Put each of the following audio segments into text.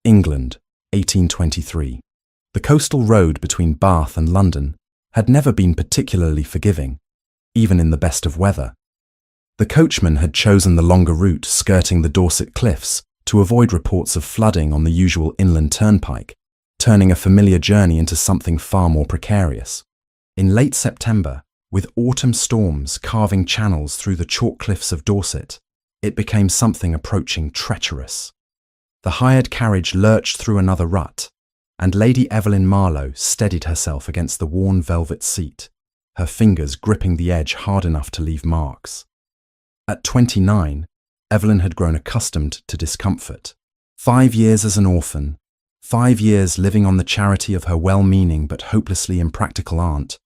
England, 1823. The coastal road between Bath and London had never been particularly forgiving, even in the best of weather. The coachman had chosen the longer route skirting the Dorset cliffs to avoid reports of flooding on the usual inland turnpike, turning a familiar journey into something far more precarious. In late September, with autumn storms carving channels through the chalk cliffs of Dorset, it became something approaching treacherous. The hired carriage lurched through another rut, and Lady Evelyn Marlowe steadied herself against the worn velvet seat, her fingers gripping the edge hard enough to leave marks. At 29, Evelyn had grown accustomed to discomfort. 5 years as an orphan, 5 years living on the charity of her well-meaning but hopelessly impractical aunt,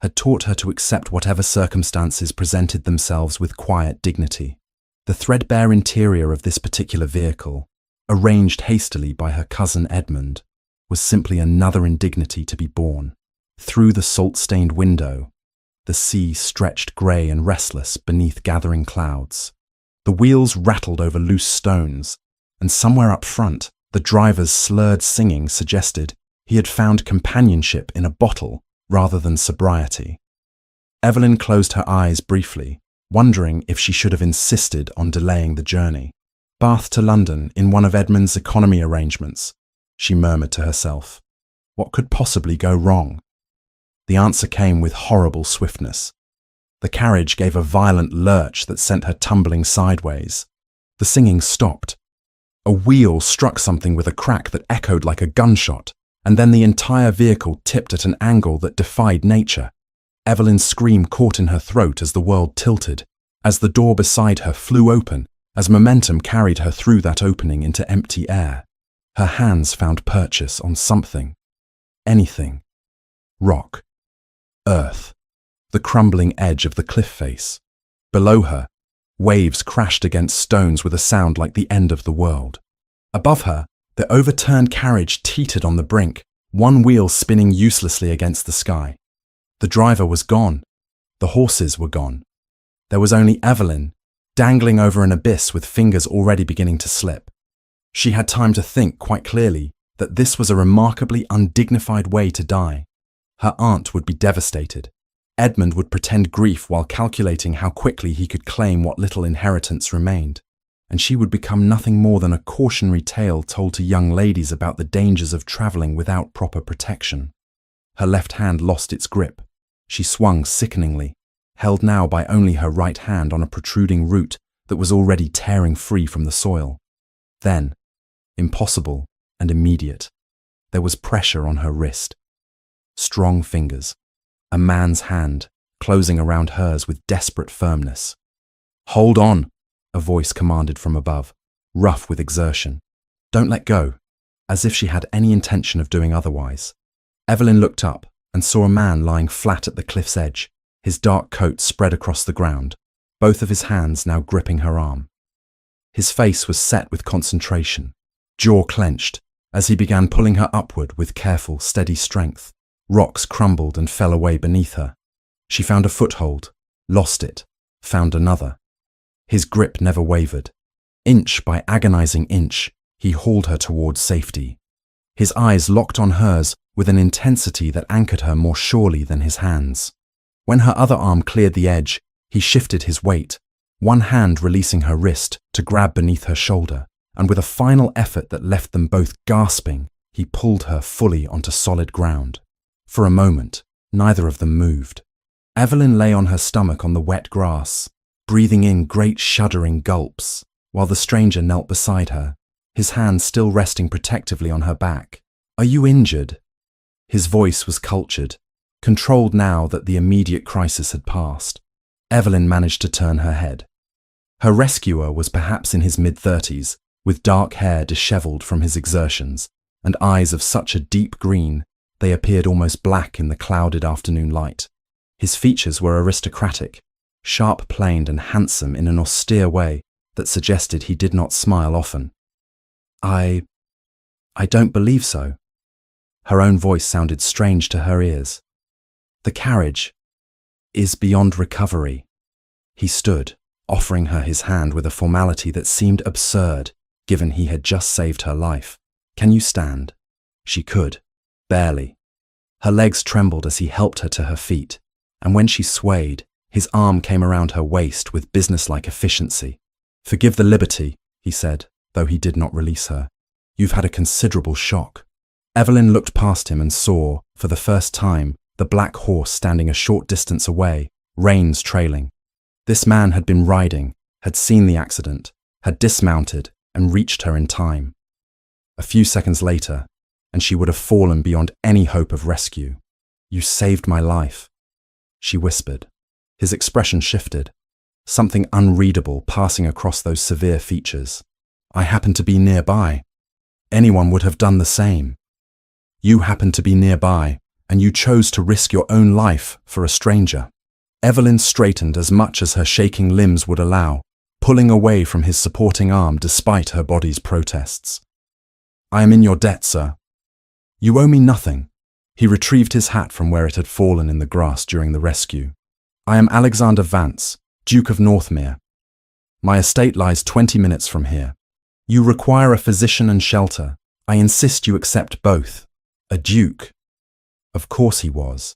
had taught her to accept whatever circumstances presented themselves with quiet dignity. The threadbare interior of this particular vehicle, arranged hastily by her cousin Edmund, was simply another indignity to be borne. Through the salt-stained window, the sea stretched grey and restless beneath gathering clouds. The wheels rattled over loose stones, and somewhere up front, the driver's slurred singing suggested he had found companionship in a bottle rather than sobriety. Evelyn closed her eyes briefly, wondering if she should have insisted on delaying the journey. Bath to London in one of Edmund's economy arrangements, she murmured to herself. What could possibly go wrong? The answer came with horrible swiftness. The carriage gave a violent lurch that sent her tumbling sideways. The singing stopped. A wheel struck something with a crack that echoed like a gunshot, and then the entire vehicle tipped at an angle that defied nature. Evelyn's scream caught in her throat as the world tilted, as the door beside her flew open, as momentum carried her through that opening into empty air. Her hands found purchase on something. Anything. Rock. Earth. The crumbling edge of the cliff face. Below her, waves crashed against stones with a sound like the end of the world. Above her, the overturned carriage teetered on the brink, one wheel spinning uselessly against the sky. The driver was gone. The horses were gone. There was only Evelyn, dangling over an abyss with fingers already beginning to slip. She had time to think quite clearly that this was a remarkably undignified way to die. Her aunt would be devastated. Edmund would pretend grief while calculating how quickly he could claim what little inheritance remained, and she would become nothing more than a cautionary tale told to young ladies about the dangers of travelling without proper protection. Her left hand lost its grip. She swung sickeningly, held now by only her right hand on a protruding root that was already tearing free from the soil. Then, impossible and immediate, there was pressure on her wrist. Strong fingers. A man's hand, closing around hers with desperate firmness. "Hold on," a voice commanded from above, rough with exertion. "Don't let go," as if she had any intention of doing otherwise. Evelyn looked up and saw a man lying flat at the cliff's edge, his dark coat spread across the ground, both of his hands now gripping her arm. His face was set with concentration, jaw clenched, as he began pulling her upward with careful, steady strength. Rocks crumbled and fell away beneath her. She found a foothold, lost it, found another. His grip never wavered. Inch by agonizing inch, he hauled her towards safety. His eyes locked on hers with an intensity that anchored her more surely than his hands. When her other arm cleared the edge, he shifted his weight, one hand releasing her wrist to grab beneath her shoulder, and with a final effort that left them both gasping, he pulled her fully onto solid ground. For a moment, neither of them moved. Evelyn lay on her stomach on the wet grass, breathing in great shuddering gulps, while the stranger knelt beside her, his hand still resting protectively on her back. "Are you injured?" His voice was cultured, controlled now that the immediate crisis had passed. Evelyn managed to turn her head. Her rescuer was perhaps in his mid-30s, with dark hair dishevelled from his exertions, and eyes of such a deep green they appeared almost black in the clouded afternoon light. His features were aristocratic, sharp-planed and handsome in an austere way that suggested he did not smile often. I don't believe so." Her own voice sounded strange to her ears. "The carriage is beyond recovery." He stood, offering her his hand with a formality that seemed absurd, given he had just saved her life. Can you stand? She could, barely. Her legs trembled as he helped her to her feet, and when she swayed, his arm came around her waist with businesslike efficiency. Forgive the liberty, he said, though he did not release her. You've had a considerable shock. Evelyn looked past him and saw, for the first time, the black horse standing a short distance away, reins trailing. This man had been riding, had seen the accident, had dismounted and reached her in time. A few seconds later, and she would have fallen beyond any hope of rescue. You saved my life, she whispered. His expression shifted, something unreadable passing across those severe features. I happened to be nearby. Anyone would have done the same. You happened to be nearby, and you chose to risk your own life for a stranger. Evelyn straightened as much as her shaking limbs would allow, pulling away from his supporting arm despite her body's protests. I am in your debt, sir. You owe me nothing. He retrieved his hat from where it had fallen in the grass during the rescue. I am Alexander Vance, Duke of Northmere. My estate lies 20 minutes from here. You require a physician and shelter. I insist you accept both. A duke. Of course he was.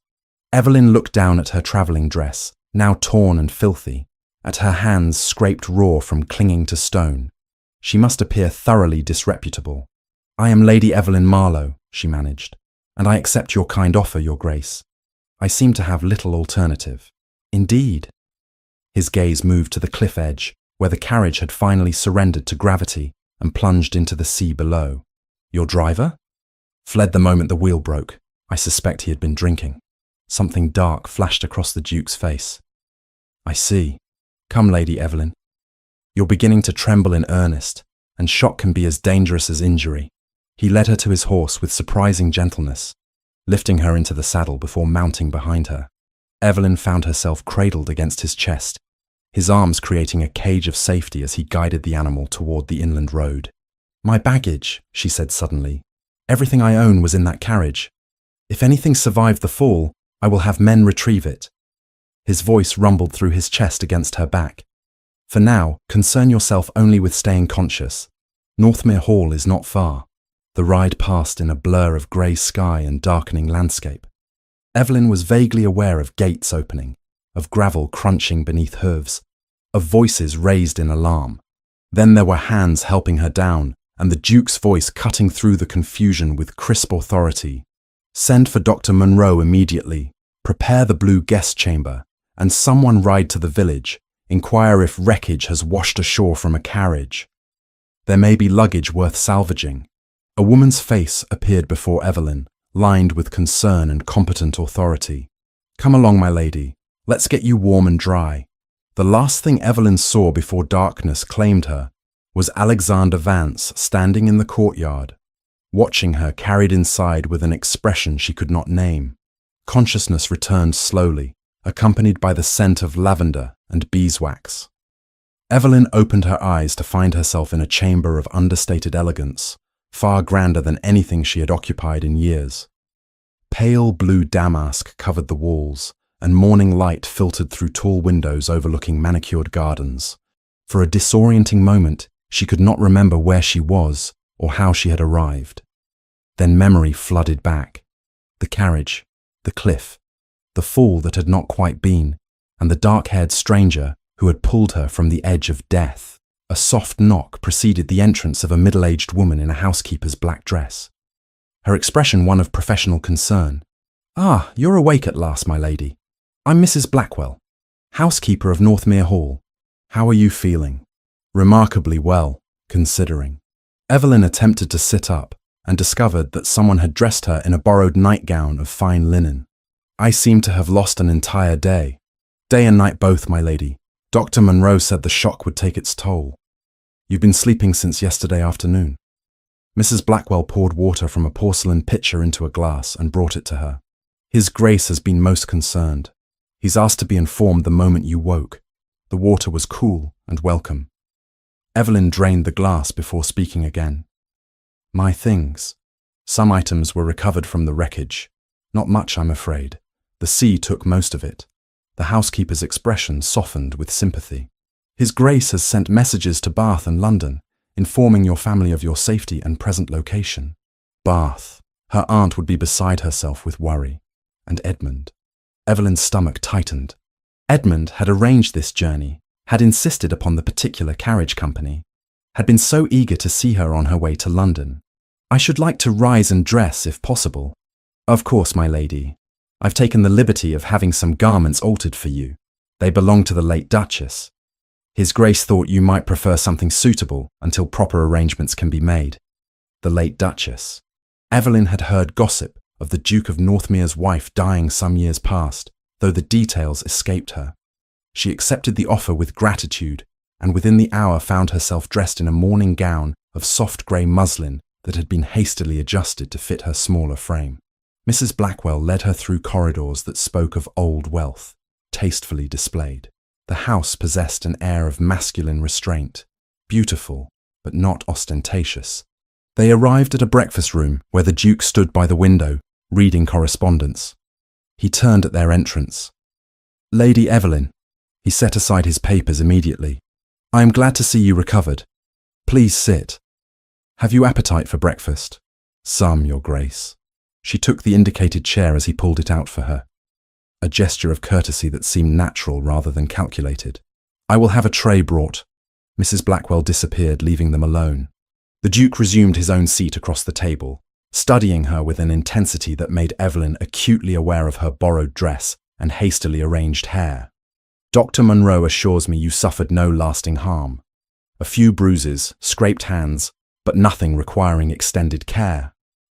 Evelyn looked down at her travelling dress, now torn and filthy, at her hands scraped raw from clinging to stone. She must appear thoroughly disreputable. I am Lady Evelyn Marlowe, she managed, and I accept your kind offer, Your Grace. I seem to have little alternative. Indeed. His gaze moved to the cliff edge, where the carriage had finally surrendered to gravity and plunged into the sea below. Your driver? Fled the moment the wheel broke. I suspect he had been drinking. Something dark flashed across the Duke's face. I see. Come, Lady Evelyn. You're beginning to tremble in earnest, and shock can be as dangerous as injury. He led her to his horse with surprising gentleness, lifting her into the saddle before mounting behind her. Evelyn found herself cradled against his chest, his arms creating a cage of safety as he guided the animal toward the inland road. My baggage, she said suddenly. Everything I own was in that carriage. If anything survived the fall, I will have men retrieve it. His voice rumbled through his chest against her back. For now, concern yourself only with staying conscious. Northmere Hall is not far. The ride passed in a blur of grey sky and darkening landscape. Evelyn was vaguely aware of gates opening, of gravel crunching beneath hooves, of voices raised in alarm. Then there were hands helping her down, and the Duke's voice cutting through the confusion with crisp authority. Send for Dr. Monroe immediately. Prepare the blue guest chamber, and someone ride to the village. Inquire if wreckage has washed ashore from a carriage. There may be luggage worth salvaging. A woman's face appeared before Evelyn, lined with concern and competent authority. Come along, my lady. Let's get you warm and dry. The last thing Evelyn saw before darkness claimed her was Alexander Vance standing in the courtyard, watching her carried inside with an expression she could not name. Consciousness returned slowly, accompanied by the scent of lavender and beeswax. Evelyn opened her eyes to find herself in a chamber of understated elegance, far grander than anything she had occupied in years. Pale blue damask covered the walls, and morning light filtered through tall windows overlooking manicured gardens. For a disorienting moment, she could not remember where she was or how she had arrived. Then memory flooded back. The carriage, the cliff, the fall that had not quite been, and the dark-haired stranger who had pulled her from the edge of death. A soft knock preceded the entrance of a middle-aged woman in a housekeeper's black dress. Her expression one of professional concern. Ah, you're awake at last, my lady. I'm Mrs. Blackwell, housekeeper of Northmere Hall. How are you feeling? Remarkably well, considering. Evelyn attempted to sit up and discovered that someone had dressed her in a borrowed nightgown of fine linen. I seem to have lost an entire day. Day and night both, my lady. Dr. Monroe said the shock would take its toll. You've been sleeping since yesterday afternoon. Mrs. Blackwell poured water from a porcelain pitcher into a glass and brought it to her. His Grace has been most concerned. He's asked to be informed the moment you woke. The water was cool and welcome. Evelyn drained the glass before speaking again. My things. Some items were recovered from the wreckage. Not much, I'm afraid. The sea took most of it. The housekeeper's expression softened with sympathy. His Grace has sent messages to Bath and London, informing your family of your safety and present location. Bath. Her aunt would be beside herself with worry. And Edmund. Evelyn's stomach tightened. Edmund had arranged this journey, had insisted upon the particular carriage company, had been so eager to see her on her way to London. I should like to rise and dress if possible. Of course, my lady. I've taken the liberty of having some garments altered for you. They belong to the late Duchess. His Grace thought you might prefer something suitable until proper arrangements can be made. The late Duchess. Evelyn had heard gossip of the Duke of Northmere's wife dying some years past, though the details escaped her. She accepted the offer with gratitude, and within the hour found herself dressed in a morning gown of soft grey muslin that had been hastily adjusted to fit her smaller frame. Mrs. Blackwell led her through corridors that spoke of old wealth, tastefully displayed. The house possessed an air of masculine restraint, beautiful, but not ostentatious. They arrived at a breakfast room where the Duke stood by the window, reading correspondence. He turned at their entrance. Lady Evelyn. He set aside his papers immediately. I am glad to see you recovered. Please sit. Have you appetite for breakfast? Some, Your Grace. She took the indicated chair as he pulled it out for her. A gesture of courtesy that seemed natural rather than calculated. I will have a tray brought. Mrs. Blackwell disappeared, leaving them alone. The Duke resumed his own seat across the table, studying her with an intensity that made Evelyn acutely aware of her borrowed dress and hastily arranged hair. Dr. Munro assures me you suffered no lasting harm. A few bruises, scraped hands, but nothing requiring extended care.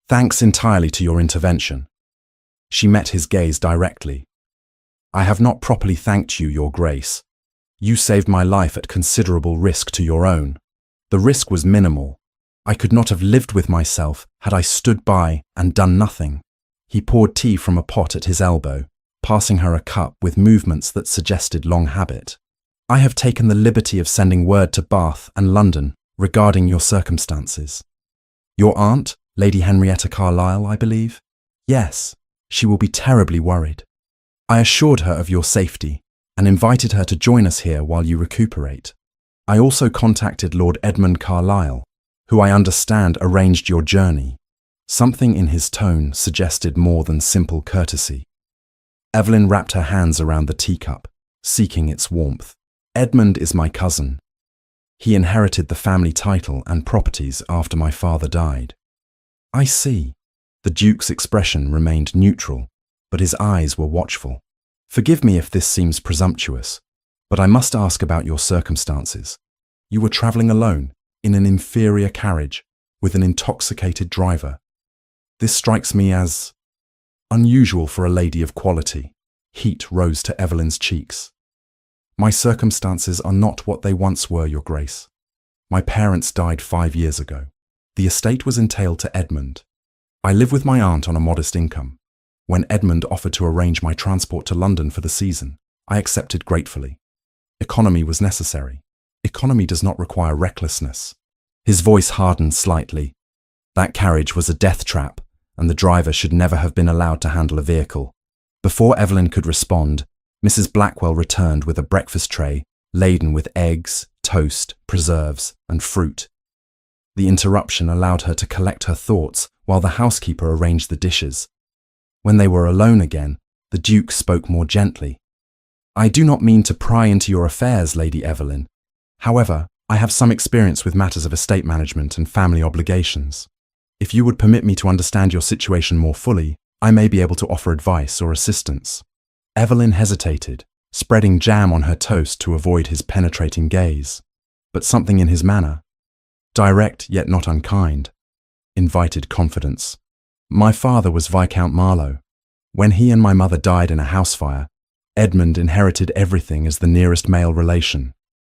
Thanks entirely to your intervention. She met his gaze directly. I have not properly thanked you, Your Grace. You saved my life at considerable risk to your own. The risk was minimal. I could not have lived with myself had I stood by and done nothing. He poured tea from a pot at his elbow, passing her a cup with movements that suggested long habit. I have taken the liberty of sending word to Bath and London regarding your circumstances. Your aunt, Lady Henrietta Carlisle, I believe? Yes, she will be terribly worried. I assured her of your safety and invited her to join us here while you recuperate. I also contacted Lord Edmund Carlisle, who I understand arranged your journey. Something in his tone suggested more than simple courtesy. Evelyn wrapped her hands around the teacup, seeking its warmth. Edmund is my cousin. He inherited the family title and properties after my father died. I see. The Duke's expression remained neutral, but his eyes were watchful. Forgive me if this seems presumptuous, but I must ask about your circumstances. You were travelling alone, in an inferior carriage, with an intoxicated driver. This strikes me as unusual for a lady of quality. Heat rose to Evelyn's cheeks. My circumstances are not what they once were, Your Grace. My parents died 5 years ago. The estate was entailed to Edmund. I live with my aunt on a modest income. When Edmund offered to arrange my transport to London for the season, I accepted gratefully. Economy was necessary. Economy does not require recklessness. His voice hardened slightly. That carriage was a death trap, and the driver should never have been allowed to handle a vehicle. Before Evelyn could respond, Mrs. Blackwell returned with a breakfast tray laden with eggs, toast, preserves, and fruit. The interruption allowed her to collect her thoughts while the housekeeper arranged the dishes. When they were alone again, the Duke spoke more gently. I do not mean to pry into your affairs, Lady Evelyn. However, I have some experience with matters of estate management and family obligations. If you would permit me to understand your situation more fully, I may be able to offer advice or assistance. Evelyn hesitated, spreading jam on her toast to avoid his penetrating gaze. But something in his manner, direct yet not unkind, invited confidence. My father was Viscount Marlowe. When he and my mother died in a house fire, Edmund inherited everything as the nearest male relation.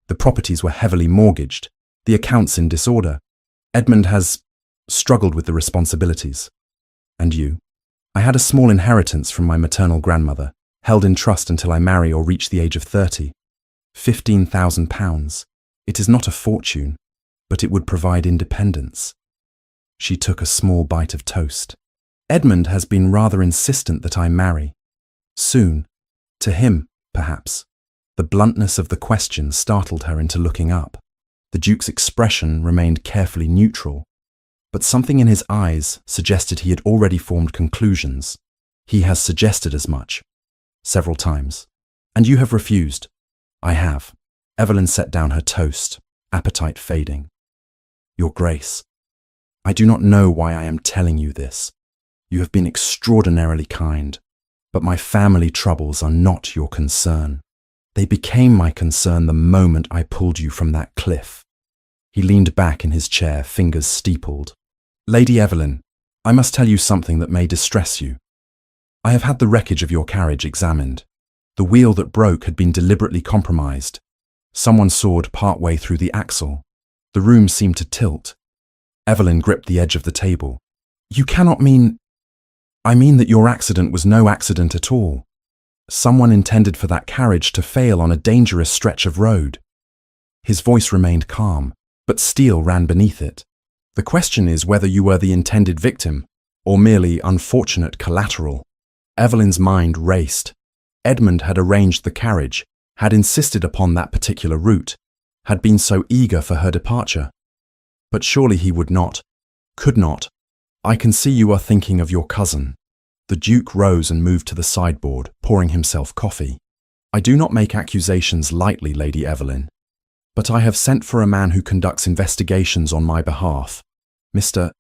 The properties were heavily mortgaged, the accounts in disorder. Edmund has struggled with the responsibilities. And you? I had a small inheritance from my maternal grandmother, held in trust until I marry or reach the age of 30. £15,000. It is not a fortune, but it would provide independence. She took a small bite of toast. Edmund has been rather insistent that I marry. Soon. To him, perhaps. The bluntness of the question startled her into looking up. The Duke's expression remained carefully neutral, but something in his eyes suggested he had already formed conclusions. He has suggested as much, several times. And you have refused. I have. Evelyn set down her toast, appetite fading. Your Grace, I do not know why I am telling you this. You have been extraordinarily kind, but my family troubles are not your concern. They became my concern the moment I pulled you from that cliff. He leaned back in his chair, fingers steepled. Lady Evelyn, I must tell you something that may distress you. I have had the wreckage of your carriage examined. The wheel that broke had been deliberately compromised. Someone sawed partway through the axle. The room seemed to tilt. Evelyn gripped the edge of the table. You cannot mean... I mean that your accident was no accident at all. Someone intended for that carriage to fail on a dangerous stretch of road. His voice remained calm, but steel ran beneath it. The question is whether you were the intended victim, or merely unfortunate collateral. Evelyn's mind raced. Edmund had arranged the carriage, had insisted upon that particular route, had been so eager for her departure. But surely he would not, could not. I can see you are thinking of your cousin. The Duke rose and moved to the sideboard, pouring himself coffee. I do not make accusations lightly, Lady Evelyn, but I have sent for a man who conducts investigations on my behalf. Mr.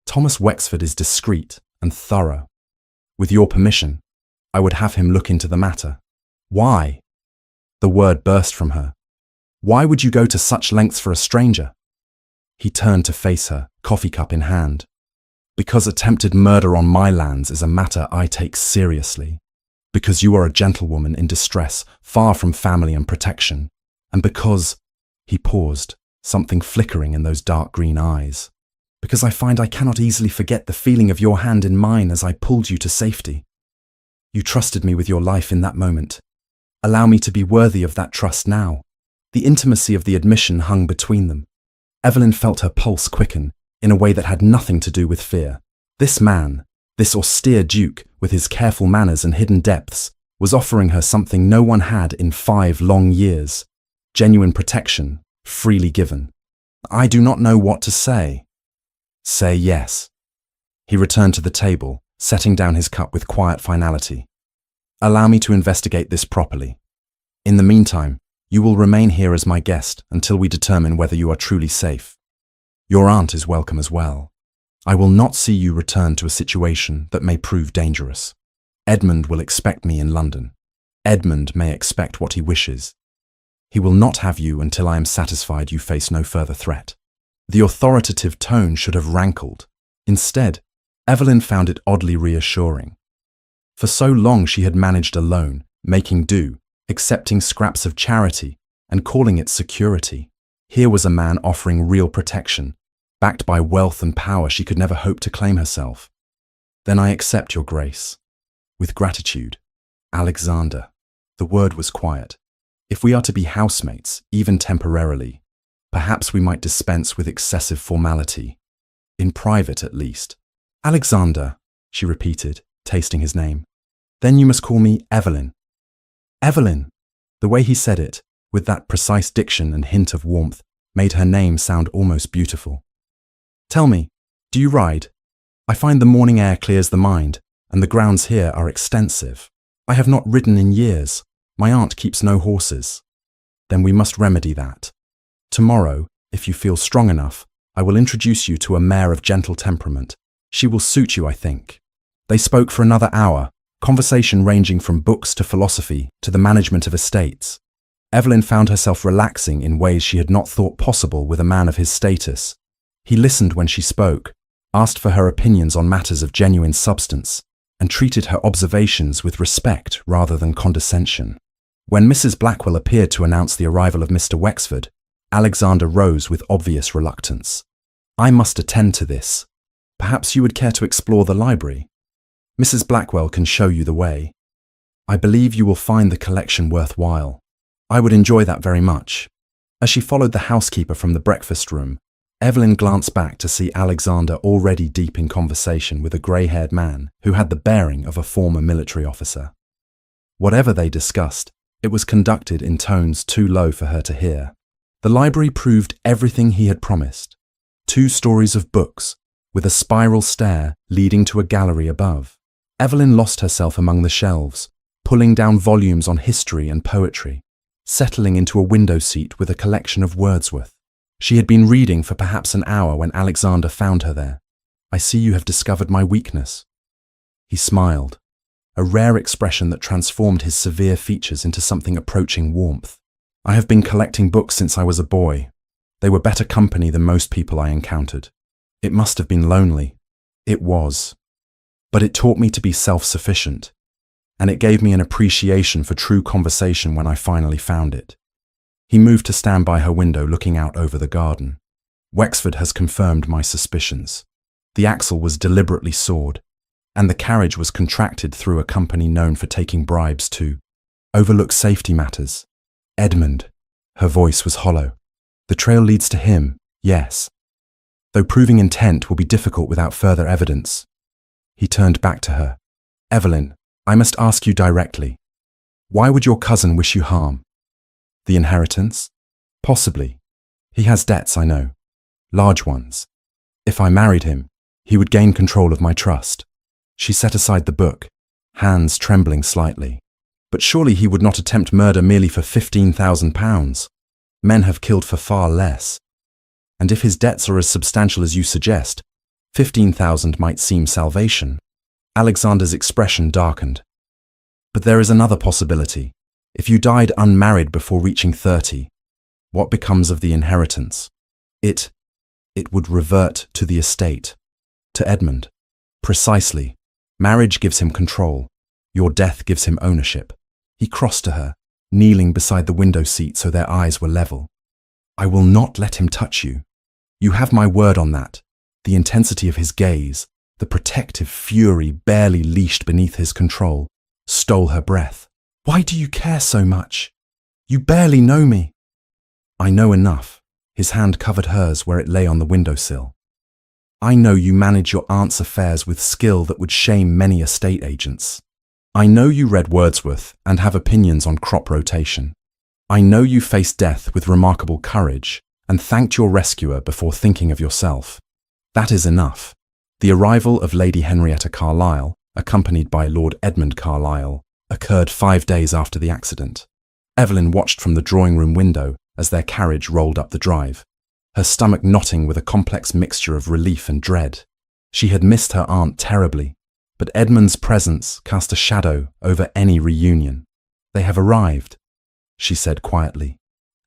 Thomas Wexford is discreet and thorough. With your permission, I would have him look into the matter. Why? The word burst from her. Why would you go to such lengths for a stranger? He turned to face her, coffee cup in hand. Because attempted murder on my lands is a matter I take seriously. Because you are a gentlewoman in distress, far from family and protection. And because, he paused, something flickering in those dark green eyes. Because I find I cannot easily forget the feeling of your hand in mine as I pulled you to safety. You trusted me with your life in that moment. Allow me to be worthy of that trust now. The intimacy of the admission hung between them. Evelyn felt her pulse quicken in a way that had nothing to do with fear. This man, this austere Duke with his careful manners and hidden depths, was offering her something no one had in 5 long years. Genuine protection, freely given. I do not know what to say. Say yes. He returned to the table, setting down his cup with quiet finality. Allow me to investigate this properly. In the meantime, you will remain here as my guest until we determine whether you are truly safe. Your aunt is welcome as well. I will not see you return to a situation that may prove dangerous. Edmund will expect me in London. Edmund may expect what he wishes. He will not have you until I am satisfied you face no further threat. The authoritative tone should have rankled. Instead, Evelyn found it oddly reassuring. For so long she had managed alone, making do, accepting scraps of charity, and calling it security. Here was a man offering real protection, backed by wealth and power she could never hope to claim herself. Then I accept your grace. With gratitude. Alexander. The word was quiet. If we are to be housemates, even temporarily, perhaps we might dispense with excessive formality. In private, at least. Alexander, she repeated, tasting his name. Then you must call me Evelyn. Evelyn! The way he said it, with that precise diction and hint of warmth, made her name sound almost beautiful. Tell me, do you ride? I find the morning air clears the mind, and the grounds here are extensive. I have not ridden in years. My aunt keeps no horses. Then we must remedy that. Tomorrow, if you feel strong enough, I will introduce you to a mare of gentle temperament. She will suit you, I think. They spoke for another hour, conversation ranging from books to philosophy to the management of estates. Evelyn found herself relaxing in ways she had not thought possible with a man of his status. He listened when she spoke, asked for her opinions on matters of genuine substance, and treated her observations with respect rather than condescension. When Mrs. Blackwell appeared to announce the arrival of Mr. Wexford, Alexander rose with obvious reluctance. I must attend to this. Perhaps you would care to explore the library. Mrs. Blackwell can show you the way. I believe you will find the collection worthwhile. I would enjoy that very much. As she followed the housekeeper from the breakfast room, Evelyn glanced back to see Alexander already deep in conversation with a grey-haired man who had the bearing of a former military officer. Whatever they discussed, it was conducted in tones too low for her to hear. The library proved everything he had promised. 2 stories of books, with a spiral stair leading to a gallery above. Evelyn lost herself among the shelves, pulling down volumes on history and poetry, settling into a window seat with a collection of Wordsworth. She had been reading for perhaps an hour when Alexander found her there. "I see you have discovered my weakness." He smiled, a rare expression that transformed his severe features into something approaching warmth. "I have been collecting books since I was a boy. They were better company than most people I encountered. It must have been lonely." It was. But it taught me to be self-sufficient, and it gave me an appreciation for true conversation when I finally found it. He moved to stand by her window looking out over the garden. "Wexford has confirmed my suspicions. The axle was deliberately sawed, and the carriage was contracted through a company known for taking bribes to overlook safety matters. Edmund," her voice was hollow. "The trail leads to him, yes, though proving intent will be difficult without further evidence." He turned back to her. "Evelyn, I must ask you directly. Why would your cousin wish you harm? The inheritance? Possibly. He has debts, I know. Large ones. If I married him, he would gain control of my trust." She set aside the book, hands trembling slightly. "But surely he would not attempt murder merely for £15,000. Men have killed for far less. And if his debts are as substantial as you suggest, 15,000 might seem salvation." Alexander's expression darkened. "But there is another possibility. If you died unmarried before reaching 30, what becomes of the inheritance? It would revert to the estate, to Edmund." "Precisely. Marriage gives him control. Your death gives him ownership." He crossed to her, kneeling beside the window seat so their eyes were level. "I will not let him touch you. You have my word on that." The intensity of his gaze, the protective fury barely leashed beneath his control, stole her breath. "Why do you care so much? You barely know me." "I know enough." His hand covered hers where it lay on the windowsill. "I know you manage your aunt's affairs with skill that would shame many estate agents. I know you read Wordsworth and have opinions on crop rotation. I know you faced death with remarkable courage and thanked your rescuer before thinking of yourself. That is enough." The arrival of Lady Henrietta Carlisle, accompanied by Lord Edmund Carlisle, occurred 5 days after the accident. Evelyn watched from the drawing-room window as their carriage rolled up the drive, her stomach knotting with a complex mixture of relief and dread. She had missed her aunt terribly, but Edmund's presence cast a shadow over any reunion. "They have arrived," she said quietly.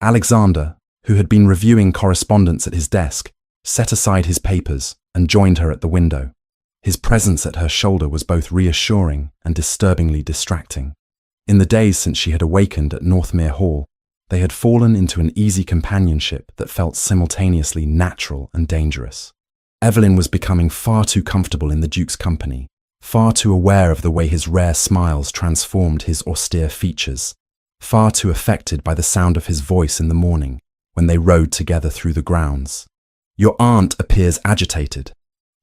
Alexander, who had been reviewing correspondence at his desk, set aside his papers and joined her at the window. His presence at her shoulder was both reassuring and disturbingly distracting. In the days since she had awakened at Northmere Hall, they had fallen into an easy companionship that felt simultaneously natural and dangerous. Evelyn was becoming far too comfortable in the Duke's company, far too aware of the way his rare smiles transformed his austere features, far too affected by the sound of his voice in the morning when they rode together through the grounds. "Your aunt appears agitated,"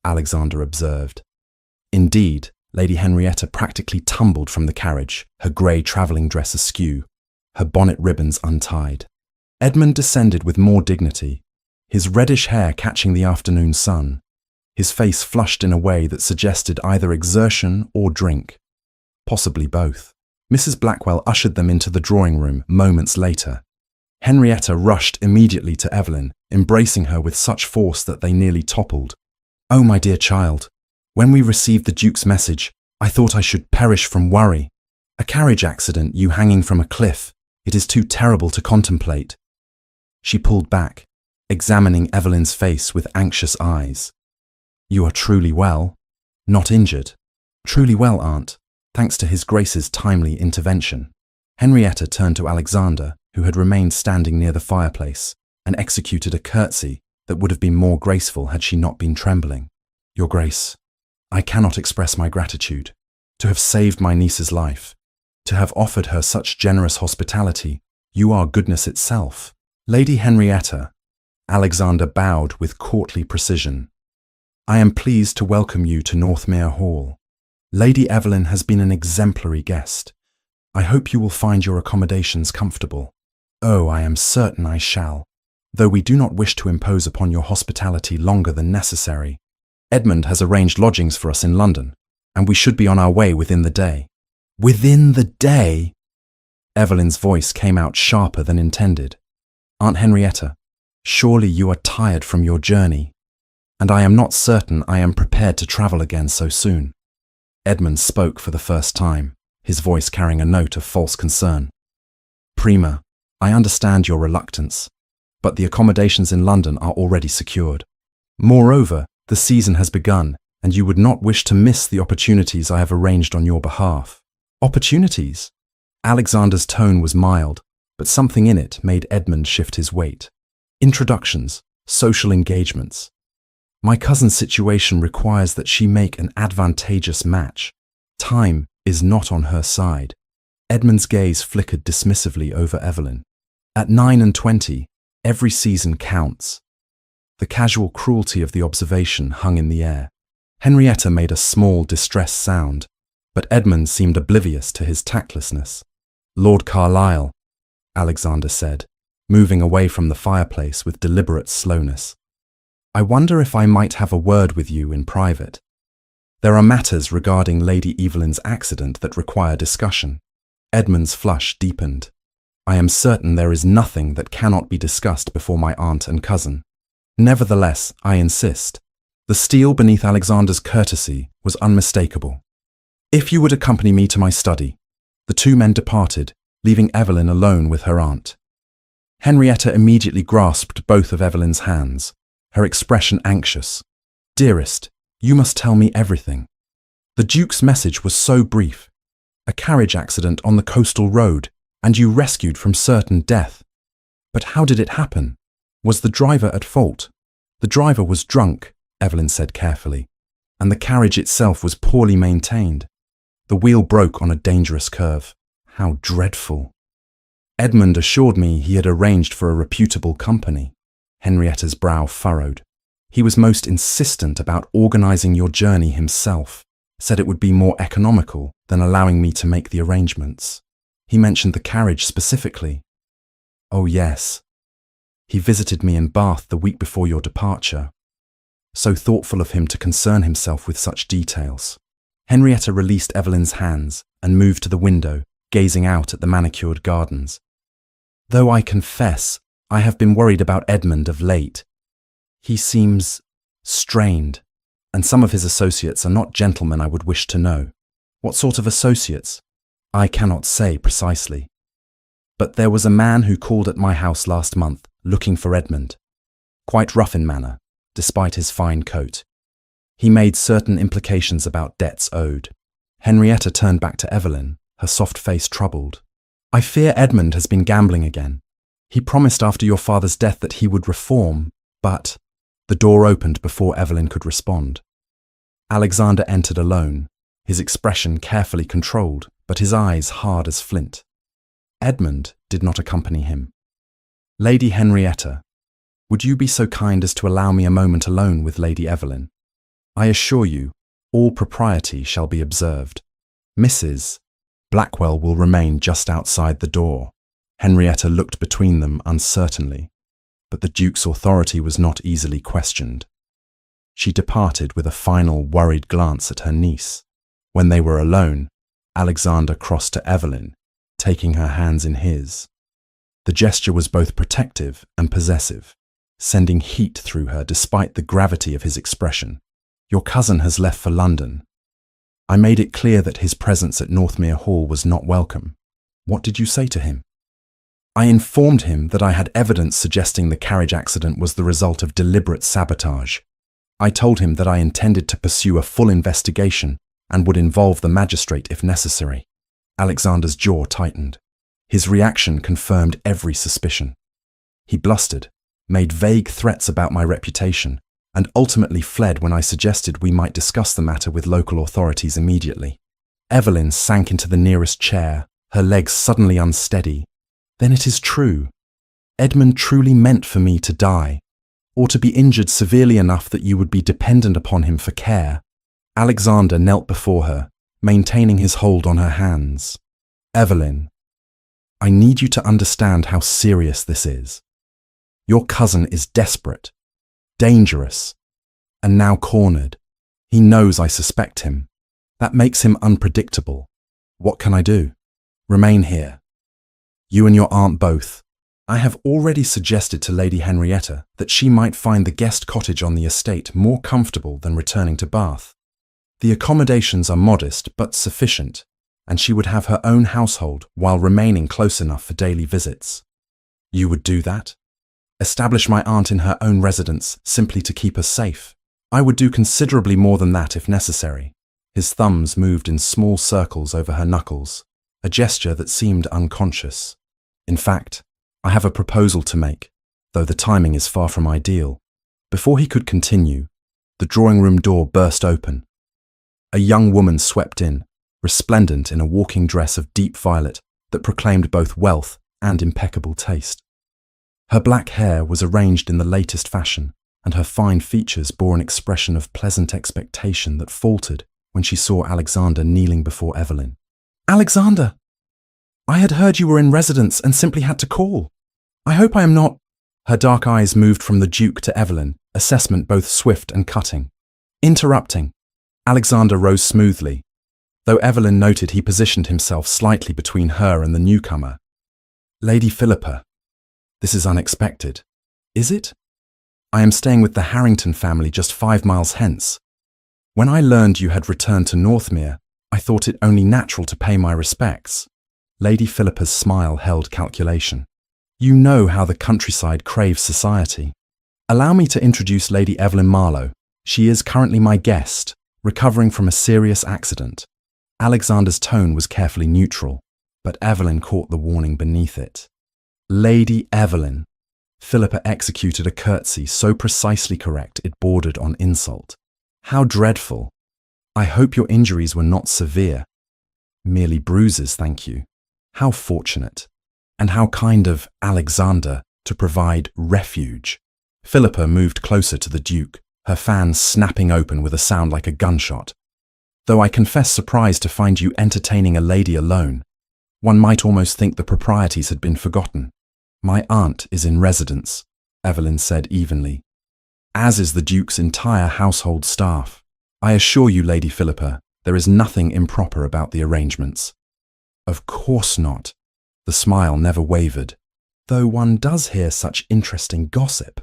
Alexander observed. Indeed, Lady Henrietta practically tumbled from the carriage, her grey travelling dress askew, her bonnet ribbons untied. Edmund descended with more dignity, his reddish hair catching the afternoon sun, his face flushed in a way that suggested either exertion or drink, possibly both. Mrs. Blackwell ushered them into the drawing-room moments later. Henrietta rushed immediately to Evelyn, embracing her with such force that they nearly toppled. "Oh, my dear child, when we received the Duke's message, I thought I should perish from worry. A carriage accident, you hanging from a cliff. It is too terrible to contemplate." She pulled back, examining Evelyn's face with anxious eyes. "You are truly well? Not injured?" "Truly well, Aunt, thanks to His Grace's timely intervention." Henrietta turned to Alexander, who had remained standing near the fireplace, and executed a curtsy that would have been more graceful had she not been trembling. "Your Grace, I cannot express my gratitude. To have saved my niece's life, to have offered her such generous hospitality, you are goodness itself." "Lady Henrietta," Alexander bowed with courtly precision, "I am pleased to welcome you to Northmere Hall. Lady Evelyn has been an exemplary guest. I hope you will find your accommodations comfortable." "Oh, I am certain I shall." Though we do not wish to impose upon your hospitality longer than necessary, Edmund has arranged lodgings for us in London, and we should be on our way within the day." "Within the day?" Evelyn's voice came out sharper than intended. "Aunt Henrietta, surely you are tired from your journey, and I am not certain I am prepared to travel again so soon." Edmund spoke for the first time, his voice carrying a note of false concern. "Prima, I understand your reluctance, but the accommodations in London are already secured. Moreover, the season has begun, and you would not wish to miss the opportunities I have arranged on your behalf." "Opportunities?" Alexander's tone was mild, but something in it made Edmund shift his weight. "Introductions, social engagements. My cousin's situation requires that she make an advantageous match. Time is not on her side." Edmund's gaze flickered dismissively over Evelyn. "At 9 and 20, every season counts." The casual cruelty of the observation hung in the air. Henrietta made a small, distressed sound, but Edmund seemed oblivious to his tactlessness. "Lord Carlisle," Alexander said, moving away from the fireplace with deliberate slowness. "I wonder if I might have a word with you in private. There are matters regarding Lady Evelyn's accident that require discussion." Edmund's flush deepened. "I am certain there is nothing that cannot be discussed before my aunt and cousin. Nevertheless, I insist." The steel beneath Alexander's courtesy was unmistakable. "If you would accompany me to my study." The two men departed, leaving Evelyn alone with her aunt. Henrietta immediately grasped both of Evelyn's hands, her expression anxious. "Dearest, you must tell me everything." The Duke's message was so brief. A carriage accident on the coastal road, and you rescued from certain death. But how did it happen? Was the driver at fault? "The driver was drunk," Evelyn said carefully, "and the carriage itself was poorly maintained. The wheel broke on a dangerous curve." "How dreadful." "Edmund assured me he had arranged for a reputable company." Henrietta's brow furrowed. "He was most insistent about organizing your journey himself, said it would be more economical than allowing me to make the arrangements. He mentioned the carriage specifically." "Oh yes. He visited me in Bath the week before your departure. So thoughtful of him to concern himself with such details." Henrietta released Evelyn's hands and moved to the window, gazing out at the manicured gardens. "Though I confess, I have been worried about Edmund of late. He seems strained, and some of his associates are not gentlemen I would wish to know." "What sort of associates?" "I cannot say precisely. But there was a man who called at my house last month, looking for Edmund. Quite rough in manner, despite his fine coat. He made certain implications about debts owed." Henrietta turned back to Evelyn, her soft face troubled. "I fear Edmund has been gambling again. He promised after your father's death that he would reform, but—" The door opened before Evelyn could respond. Alexander entered alone, his expression carefully controlled, but his eyes hard as flint. Edmund did not accompany him. "Lady Henrietta, would you be so kind as to allow me a moment alone with Lady Evelyn? I assure you, all propriety shall be observed. Mrs. Blackwell will remain just outside the door." Henrietta looked between them uncertainly, but the Duke's authority was not easily questioned. She departed with a final worried glance at her niece. When they were alone, Alexander crossed to Evelyn, taking her hands in his. The gesture was both protective and possessive, sending heat through her despite the gravity of his expression. "Your cousin has left for London. I made it clear that his presence at Northmere Hall was not welcome." "What did you say to him?" "I informed him that I had evidence suggesting the carriage accident was the result of deliberate sabotage. I told him that I intended to pursue a full investigation and would involve the magistrate if necessary." Alexander's jaw tightened. His reaction confirmed every suspicion. He blustered, made vague threats about my reputation, and ultimately fled when I suggested we might discuss the matter with local authorities immediately. Evelyn sank into the nearest chair, her legs suddenly unsteady. "Then it is true. Edmund truly meant for me to die, or to be injured severely enough that you would be dependent upon him for care." Alexander knelt before her, maintaining his hold on her hands. "Evelyn, I need you to understand how serious this is. Your cousin is desperate, dangerous, and now cornered. He knows I suspect him. That makes him unpredictable. What can I do? Remain here. You and your aunt both. I have already suggested to Lady Henrietta that she might find the guest cottage on the estate more comfortable than returning to Bath. The accommodations are modest but sufficient, and she would have her own household while remaining close enough for daily visits. You would do that? Establish my aunt in her own residence simply to keep us safe? I would do considerably more than that if necessary. His thumbs moved in small circles over her knuckles, a gesture that seemed unconscious. In fact, I have a proposal to make, though the timing is far from ideal. Before he could continue, the drawing-room door burst open. A young woman swept in, resplendent in a walking dress of deep violet that proclaimed both wealth and impeccable taste. Her black hair was arranged in the latest fashion, and her fine features bore an expression of pleasant expectation that faltered when she saw Alexander kneeling before Evelyn. "Alexander! I had heard you were in residence and simply had to call. I hope I am not—" Her dark eyes moved from the Duke to Evelyn, assessment both swift and cutting. Interrupting, Alexander rose smoothly, though Evelyn noted he positioned himself slightly between her and the newcomer. "Lady Philippa, this is unexpected. Is it? I am staying with the Harrington family just 5 miles hence. When I learned you had returned to Northmere, I thought it only natural to pay my respects." Lady Philippa's smile held calculation. "You know how the countryside craves society. Allow me to introduce Lady Evelyn Marlowe. She is currently my guest, recovering from a serious accident." Alexander's tone was carefully neutral, but Evelyn caught the warning beneath it. "Lady Evelyn." Philippa executed a curtsy so precisely correct it bordered on insult. "How dreadful. I hope your injuries were not severe." "Merely bruises, thank you." "How fortunate. And how kind of Alexander to provide refuge." Philippa moved closer to the Duke, her fan snapping open with a sound like a gunshot. "Though I confess surprised to find you entertaining a lady alone. One might almost think the proprieties had been forgotten." "My aunt is in residence," Evelyn said evenly, "as is the Duke's entire household staff. I assure you, Lady Philippa, there is nothing improper about the arrangements." "Of course not." The smile never wavered, though one does hear such interesting gossip.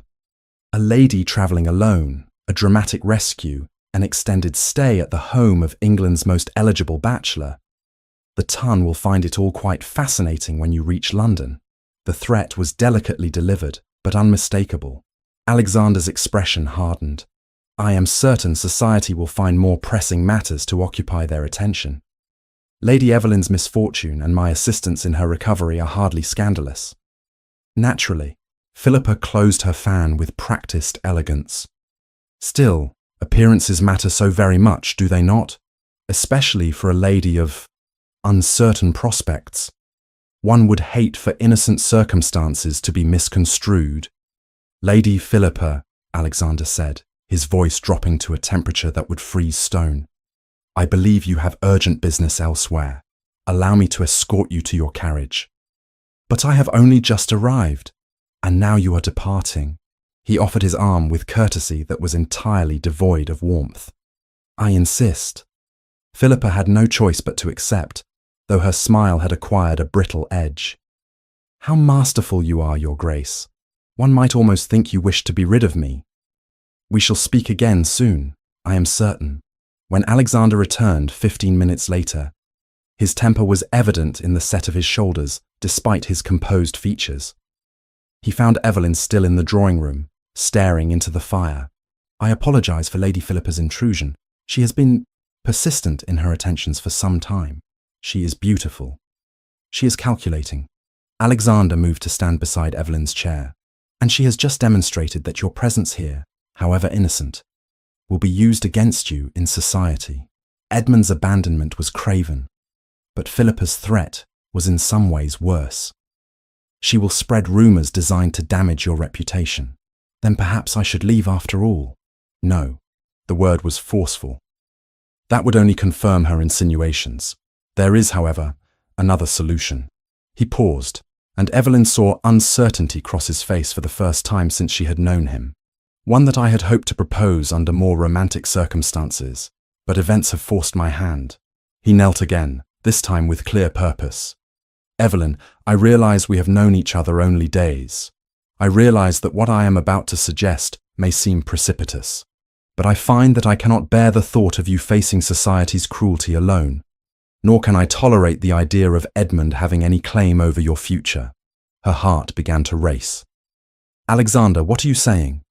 A lady travelling alone, a dramatic rescue, an extended stay at the home of England's most eligible bachelor. The ton will find it all quite fascinating when you reach London. The threat was delicately delivered, but unmistakable. Alexander's expression hardened. "I am certain society will find more pressing matters to occupy their attention. Lady Evelyn's misfortune and my assistance in her recovery are hardly scandalous." Naturally, Philippa closed her fan with practiced elegance. "Still, appearances matter so very much, do they not? Especially for a lady of uncertain prospects. One would hate for innocent circumstances to be misconstrued." "Lady Philippa," Alexander said, his voice dropping to a temperature that would freeze stone, "I believe you have urgent business elsewhere. Allow me to escort you to your carriage." "But I have only just arrived, and now you are departing." He offered his arm with courtesy that was entirely devoid of warmth. "I insist." Philippa had no choice but to accept, though her smile had acquired a brittle edge. "How masterful you are, Your Grace. One might almost think you wish to be rid of me. We shall speak again soon, I am certain." When Alexander returned 15 minutes later, his temper was evident in the set of his shoulders, despite his composed features. He found Evelyn still in the drawing-room, staring into the fire. "I apologize for Lady Philippa's intrusion. She has been persistent in her attentions for some time. She is beautiful. She is calculating." Alexander moved to stand beside Evelyn's chair. "And she has just demonstrated that your presence here, however innocent, will be used against you in society. Edmund's abandonment was craven, but Philippa's threat was in some ways worse. She will spread rumours designed to damage your reputation. Then perhaps I should leave after all." "No," the word was forceful. "That would only confirm her insinuations. There is, however, another solution." He paused, and Evelyn saw uncertainty cross his face for the first time since she had known him. One that I had hoped to propose under more romantic circumstances, but events have forced my hand. He knelt again, this time with clear purpose. Evelyn, I realize we have known each other only days. I realize that what I am about to suggest may seem precipitous, but I find that I cannot bear the thought of you facing society's cruelty alone, nor can I tolerate the idea of Edmund having any claim over your future. Her heart began to race. Alexander, what are you saying?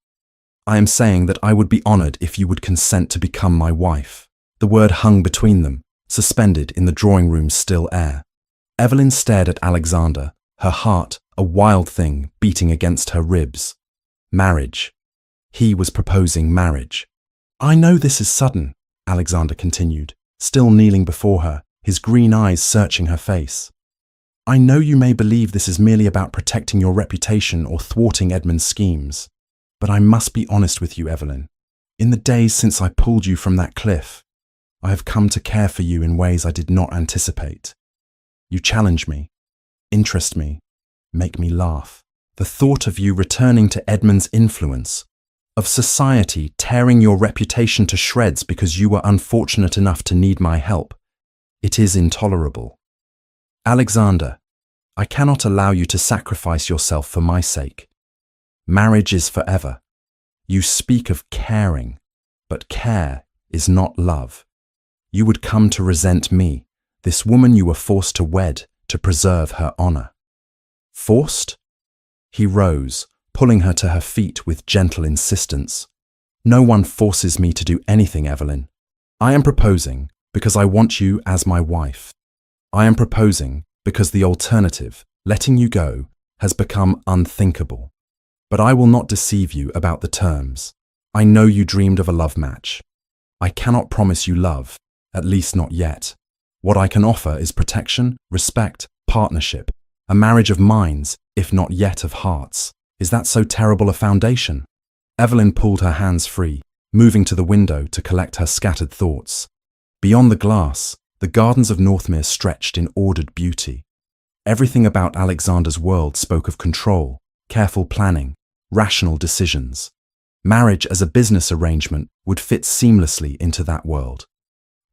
I am saying that I would be honored if you would consent to become my wife. The word hung between them, suspended in the drawing room's still air. Evelyn stared at Alexander, her heart, a wild thing, beating against her ribs. Marriage. He was proposing marriage. I know this is sudden, Alexander continued, still kneeling before her, his green eyes searching her face. I know you may believe this is merely about protecting your reputation or thwarting Edmund's schemes, but I must be honest with you, Evelyn. In the days since I pulled you from that cliff, I have come to care for you in ways I did not anticipate. You challenge me, interest me, make me laugh. The thought of you returning to Edmund's influence, of society tearing your reputation to shreds because you were unfortunate enough to need my help, it is intolerable. Alexander, I cannot allow you to sacrifice yourself for my sake. Marriage is forever. You speak of caring, but care is not love. You would come to resent me, this woman you were forced to wed to preserve her honor. Forced? He rose, pulling her to her feet with gentle insistence. No one forces me to do anything, Evelyn. I am proposing because I want you as my wife. I am proposing because the alternative, letting you go, has become unthinkable. But I will not deceive you about the terms. I know you dreamed of a love match. I cannot promise you love, at least not yet. What I can offer is protection, respect, partnership, a marriage of minds, if not yet of hearts. Is that so terrible a foundation? Evelyn pulled her hands free, moving to the window to collect her scattered thoughts. Beyond the glass, the gardens of Northmere stretched in ordered beauty. Everything about Alexander's world spoke of control, careful planning, rational decisions. Marriage as a business arrangement would fit seamlessly into that world.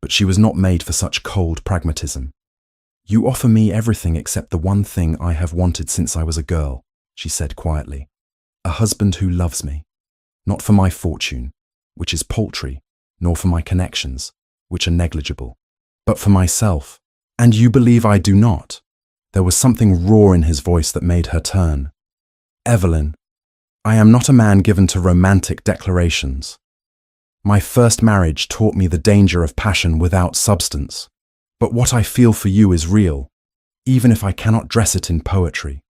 But she was not made for such cold pragmatism. You offer me everything except the one thing I have wanted since I was a girl, she said quietly. A husband who loves me. Not for my fortune, which is paltry, nor for my connections, which are negligible, but for myself. And you believe I do not? There was something raw in his voice that made her turn. Evelyn, I am not a man given to romantic declarations. My first marriage taught me the danger of passion without substance. But what I feel for you is real, even if I cannot dress it in poetry.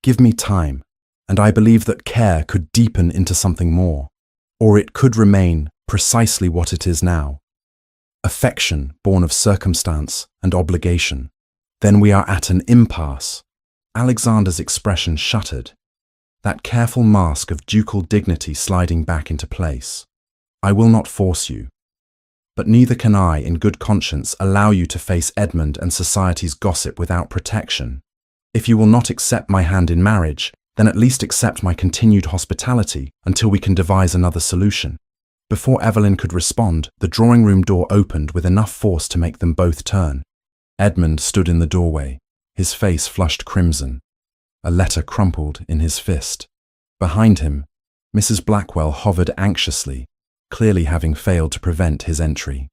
Give me time, and I believe that care could deepen into something more, or it could remain precisely what it is now. Affection born of circumstance and obligation. Then we are at an impasse. Alexander's expression shuttered, that careful mask of ducal dignity sliding back into place. I will not force you. But neither can I, in good conscience, allow you to face Edmund and society's gossip without protection. If you will not accept my hand in marriage, then at least accept my continued hospitality until we can devise another solution. Before Evelyn could respond, the drawing room door opened with enough force to make them both turn. Edmund stood in the doorway, his face flushed crimson, a letter crumpled in his fist. Behind him, Mrs. Blackwell hovered anxiously, clearly having failed to prevent his entry.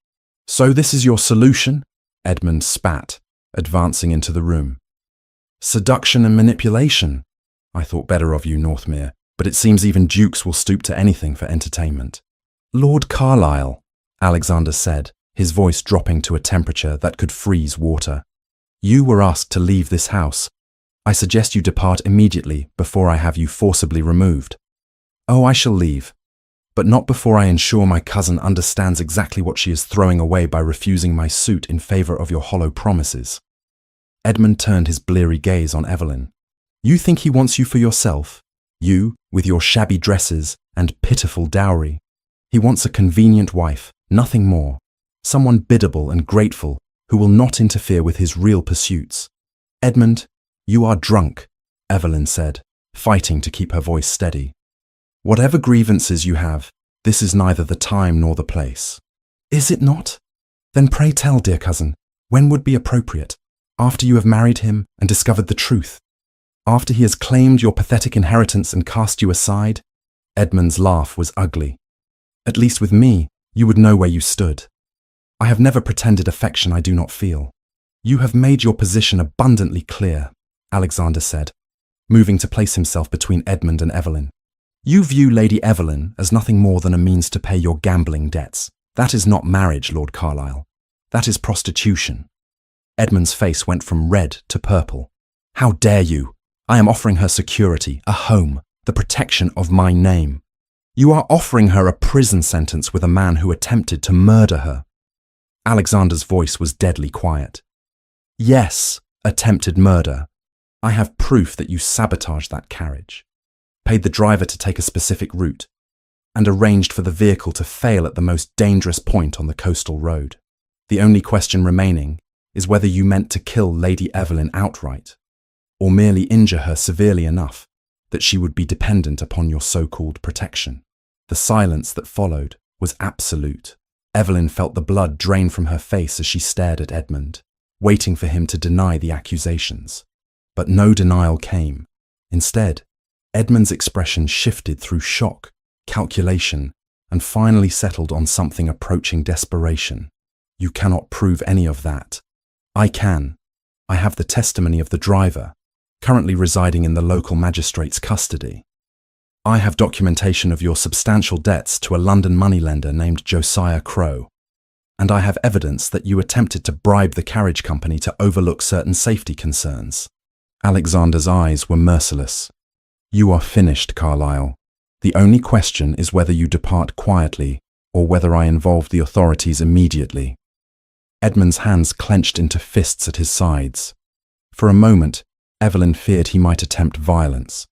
So this is your solution? Edmund spat, advancing into the room. Seduction and manipulation. I thought better of you, Northmere, but it seems even dukes will stoop to anything for entertainment. Lord Carlisle, Alexander said, his voice dropping to a temperature that could freeze water. You were asked to leave this house. I suggest you depart immediately before I have you forcibly removed. Oh, I shall leave, but not before I ensure my cousin understands exactly what she is throwing away by refusing my suit in favor of your hollow promises. Edmund turned his bleary gaze on Evelyn. You think he wants you for yourself? You, with your shabby dresses and pitiful dowry. He wants a convenient wife, nothing more. Someone biddable and grateful who will not interfere with his real pursuits. Edmund, you are drunk, Evelyn said, fighting to keep her voice steady. Whatever grievances you have, this is neither the time nor the place. Is it not? Then pray tell, dear cousin, when would be appropriate? After you have married him and discovered the truth? After he has claimed your pathetic inheritance and cast you aside? Edmund's laugh was ugly. At least with me, you would know where you stood. I have never pretended affection I do not feel. You have made your position abundantly clear, Alexander said, moving to place himself between Edmund and Evelyn. You view Lady Evelyn as nothing more than a means to pay your gambling debts. That is not marriage, Lord Carlisle. That is prostitution. Edmund's face went from red to purple. How dare you? I am offering her security, a home, the protection of my name. You are offering her a prison sentence with a man who attempted to murder her. Alexander's voice was deadly quiet. Yes, attempted murder. I have proof that you sabotaged that carriage, paid the driver to take a specific route, and arranged for the vehicle to fail at the most dangerous point on the coastal road. The only question remaining is whether you meant to kill Lady Evelyn outright, or merely injure her severely enough that she would be dependent upon your so-called protection. The silence that followed was absolute. Evelyn felt the blood drain from her face as she stared at Edmund, waiting for him to deny the accusations. But no denial came. Instead, Edmund's expression shifted through shock, calculation, and finally settled on something approaching desperation. You cannot prove any of that. I can. I have the testimony of the driver, currently residing in the local magistrate's custody. I have documentation of your substantial debts to a London moneylender named Josiah Crowe, and I have evidence that you attempted to bribe the carriage company to overlook certain safety concerns. Alexander's eyes were merciless. You are finished, Carlyle. The only question is whether you depart quietly or whether I involve the authorities immediately. Edmund's hands clenched into fists at his sides. For a moment, Evelyn feared he might attempt violence,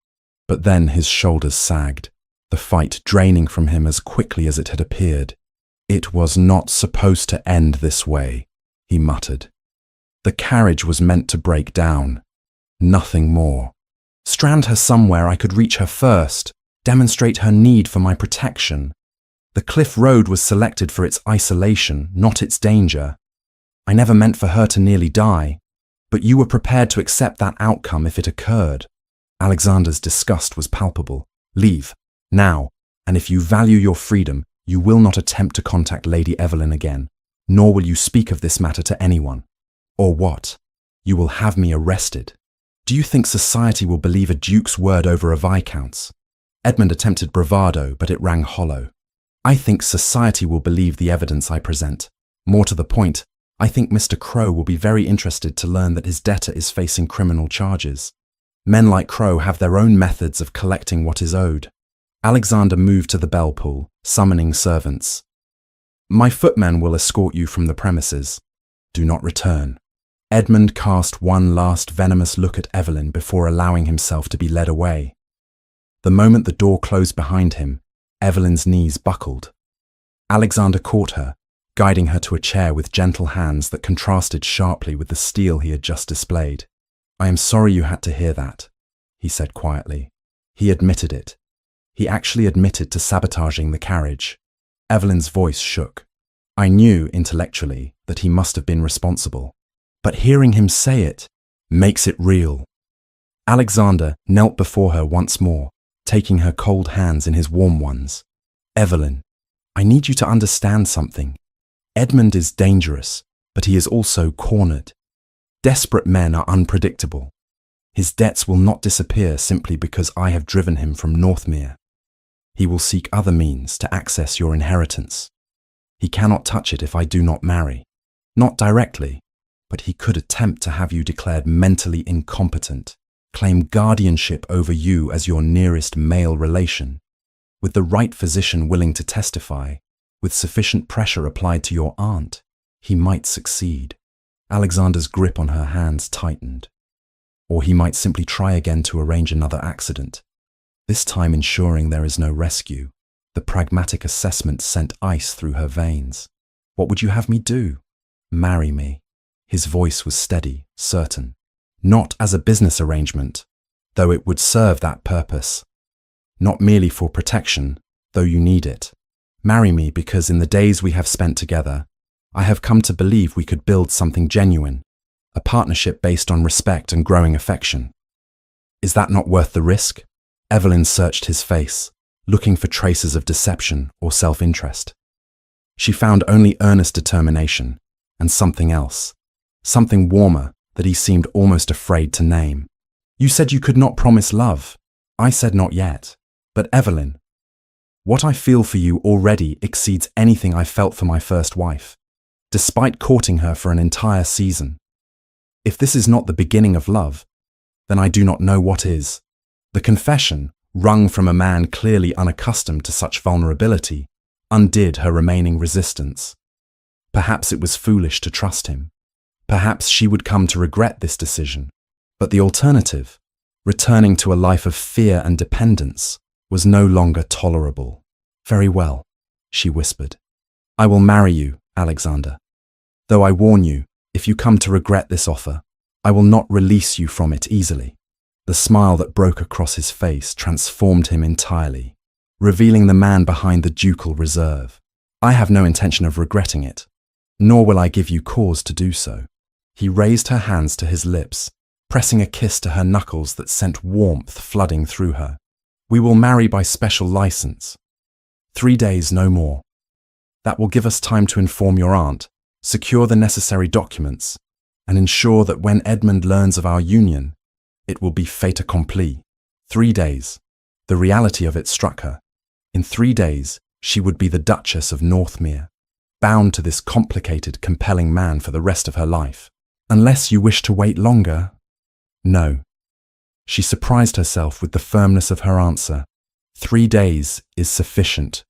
but then his shoulders sagged, the fight draining from him as quickly as it had appeared. It was not supposed to end this way, he muttered. The carriage was meant to break down. Nothing more. Strand her somewhere I could reach her first, demonstrate her need for my protection. The cliff road was selected for its isolation, not its danger. I never meant for her to nearly die, but you were prepared to accept that outcome if it occurred. Alexander's disgust was palpable. Leave, now, and if you value your freedom, you will not attempt to contact Lady Evelyn again, nor will you speak of this matter to anyone. Or what? You will have me arrested. Do you think society will believe a duke's word over a viscount's? Edmund attempted bravado, but it rang hollow. I think society will believe the evidence I present. More to the point, I think Mr. Crowe will be very interested to learn that his debtor is facing criminal charges. Men like Crowe have their own methods of collecting what is owed. Alexander moved to the bell pull, summoning servants. My footmen will escort you from the premises. Do not return. Edmund cast one last venomous look at Evelyn before allowing himself to be led away. The moment the door closed behind him, Evelyn's knees buckled. Alexander caught her, guiding her to a chair with gentle hands that contrasted sharply with the steel he had just displayed. I am sorry you had to hear that, he said quietly. He admitted it. He actually admitted to sabotaging the carriage. Evelyn's voice shook. I knew, intellectually, that he must have been responsible. But hearing him say it makes it real. Alexander knelt before her once more, taking her cold hands in his warm ones. Evelyn, I need you to understand something. Edmund is dangerous, but he is also cornered. Desperate men are unpredictable. His debts will not disappear simply because I have driven him from Northmere. He will seek other means to access your inheritance. He cannot touch it if I do not marry. Not directly, but he could attempt to have you declared mentally incompetent, claim guardianship over you as your nearest male relation. With the right physician willing to testify, with sufficient pressure applied to your aunt, he might succeed. Alexander's grip on her hands tightened. Or he might simply try again to arrange another accident, this time ensuring there is no rescue. The pragmatic assessment sent ice through her veins. What would you have me do? Marry me. His voice was steady, certain. Not as a business arrangement. though it would serve that purpose. Not merely for protection, though you need it. Marry me because in the days we have spent together, I have come to believe we could build something genuine, a partnership based on respect and growing affection. Is that not worth the risk? Evelyn searched his face, looking for traces of deception or self-interest. She found only earnest determination and something else, something warmer that he seemed almost afraid to name. You said you could not promise love. I said not yet. But Evelyn, what I feel for you already exceeds anything I felt for my first wife, despite courting her for an entire season. If this is not the beginning of love, then I do not know what is. The confession, wrung from a man clearly unaccustomed to such vulnerability, undid her remaining resistance. Perhaps it was foolish to trust him. Perhaps she would come to regret this decision. But the alternative, returning to a life of fear and dependence, was no longer tolerable. Very well, she whispered. I will marry you, Alexander. Though I warn you, if you come to regret this offer, I will not release you from it easily. The smile that broke across his face transformed him entirely, revealing the man behind the ducal reserve. I have no intention of regretting it, nor will I give you cause to do so. He raised her hands to his lips, pressing a kiss to her knuckles that sent warmth flooding through her. We will marry by special license. 3 days, no more. That will give us time to inform your aunt, secure the necessary documents, and ensure that when Edmund learns of our union, it will be fait accompli. 3 days. The reality of it struck her. In 3 days, she would be the Duchess of Northmere, bound to this complicated, compelling man for the rest of her life. Unless you wish to wait longer. No. She surprised herself with the firmness of her answer. 3 days is sufficient.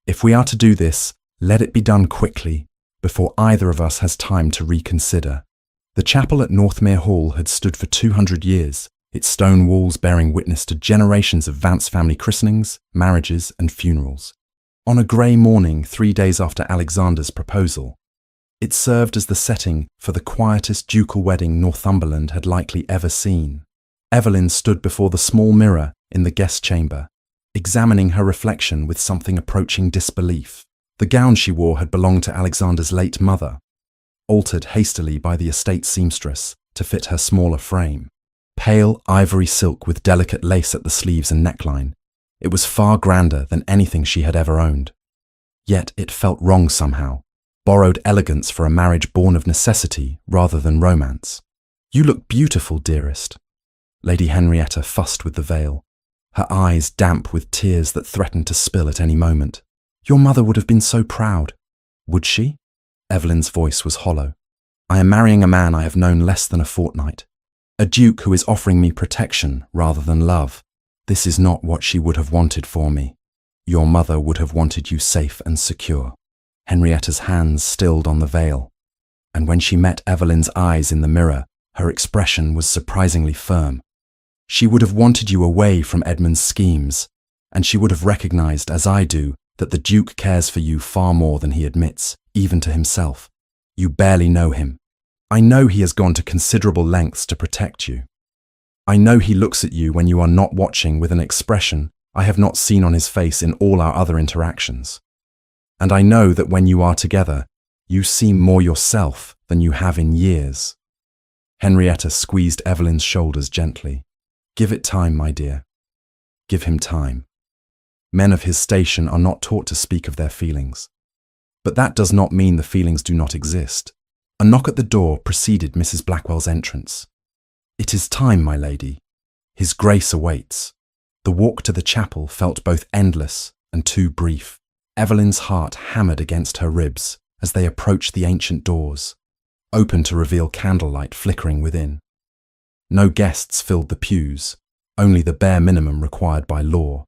If we are to do this, let it be done quickly, before either of us has time to reconsider. The chapel at Northmere Hall had stood for 200 years, its stone walls bearing witness to generations of Vance family christenings, marriages, and funerals. On a grey morning 3 days after Alexander's proposal, it served as the setting for the quietest ducal wedding Northumberland had likely ever seen. Evelyn stood before the small mirror in the guest chamber, examining her reflection with something approaching disbelief. The gown she wore had belonged to Alexander's late mother, altered hastily by the estate seamstress to fit her smaller frame. Pale ivory silk with delicate lace at the sleeves and neckline, it was far grander than anything she had ever owned. Yet it felt wrong somehow, borrowed elegance for a marriage born of necessity rather than romance. You look beautiful, dearest. Lady Henrietta fussed with the veil, her eyes damp with tears that threatened to spill at any moment. Your mother would have been so proud. Would she? Evelyn's voice was hollow. I am marrying a man I have known less than a fortnight. A duke who is offering me protection rather than love. This is not what she would have wanted for me. Your mother would have wanted you safe and secure. Henrietta's hands stilled on the veil, and when she met Evelyn's eyes in the mirror, her expression was surprisingly firm. She would have wanted you away from Edmund's schemes, and she would have recognized, as I do, that the Duke cares for you far more than he admits, even to himself. You barely know him. I know he has gone to considerable lengths to protect you. I know he looks at you when you are not watching with an expression I have not seen on his face in all our other interactions. And I know that when you are together, you seem more yourself than you have in years. Henrietta squeezed Evelyn's shoulders gently. Give it time, my dear. Give him time. Men of his station are not taught to speak of their feelings. But that does not mean the feelings do not exist. A knock at the door preceded Mrs. Blackwell's entrance. It is time, my lady. His Grace awaits. The walk to the chapel felt both endless and too brief. Evelyn's heart hammered against her ribs as they approached the ancient doors, open to reveal candlelight flickering within. No guests filled the pews, only the bare minimum required by law.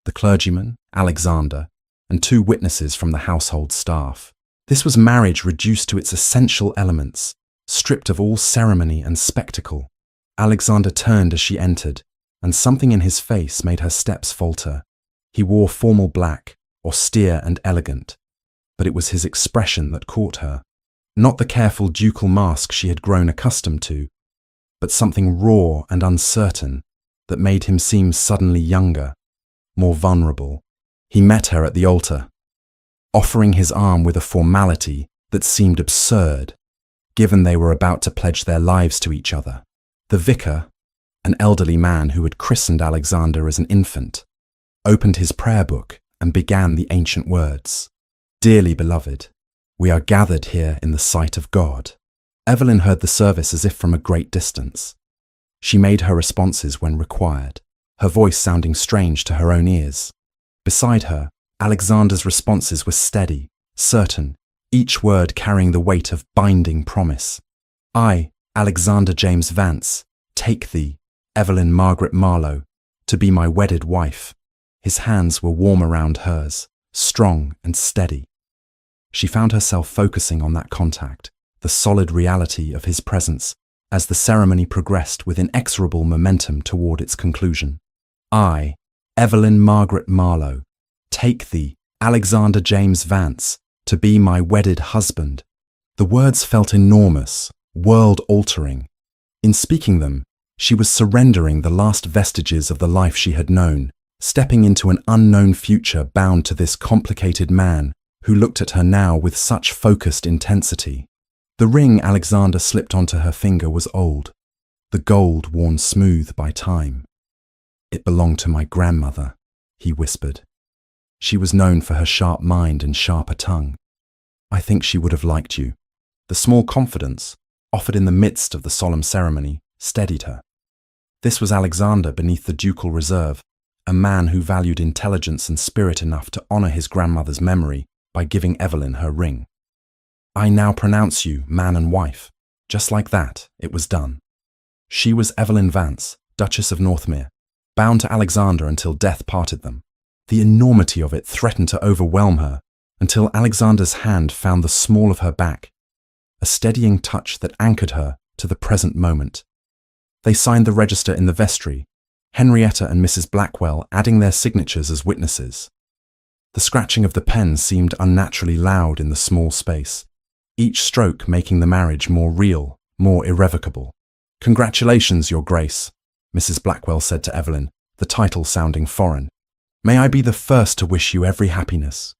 The clergyman, Alexander, and 2 witnesses from the household staff. This was marriage reduced to its essential elements, stripped of all ceremony and spectacle. Alexander turned as she entered, and something in his face made her steps falter. He wore formal black, austere and elegant, but it was his expression that caught her. Not the careful ducal mask she had grown accustomed to, but something raw and uncertain that made him seem suddenly younger, more vulnerable. He met her at the altar, offering his arm with a formality that seemed absurd, given they were about to pledge their lives to each other. The vicar, an elderly man who had christened Alexander as an infant, opened his prayer book and began the ancient words. "Dearly beloved, we are gathered here in the sight of God." Evelyn heard the service as if from a great distance. She made her responses when required, her voice sounding strange to her own ears. Beside her, Alexander's responses were steady, certain, each word carrying the weight of binding promise. "I, Alexander James Vance, take thee, Evelyn Margaret Marlowe, to be my wedded wife." His hands were warm around hers, strong and steady. She found herself focusing on that contact, the solid reality of his presence, as the ceremony progressed with inexorable momentum toward its conclusion. "I, Evelyn Margaret Marlowe, take thee, Alexander James Vance, to be my wedded husband." The words felt enormous, world-altering. In speaking them, she was surrendering the last vestiges of the life she had known, stepping into an unknown future bound to this complicated man who looked at her now with such focused intensity. The ring Alexander slipped onto her finger was old, the gold worn smooth by time. "It belonged to my grandmother," he whispered. "She was known for her sharp mind and sharper tongue. I think she would have liked you." The small confidence, offered in the midst of the solemn ceremony, steadied her. This was Alexander beneath the ducal reserve, a man who valued intelligence and spirit enough to honor his grandmother's memory by giving Evelyn her ring. "I now pronounce you man and wife." Just like that, it was done. She was Evelyn Vance, Duchess of Northmere, bound to Alexander until death parted them. The enormity of it threatened to overwhelm her until Alexander's hand found the small of her back, a steadying touch that anchored her to the present moment. They signed the register in the vestry, Henrietta and Mrs. Blackwell adding their signatures as witnesses. The scratching of the pen seemed unnaturally loud in the small space, each stroke making the marriage more real, more irrevocable. "Congratulations, Your Grace," Mrs. Blackwell said to Evelyn, the title sounding foreign. "May I be the first to wish you every happiness."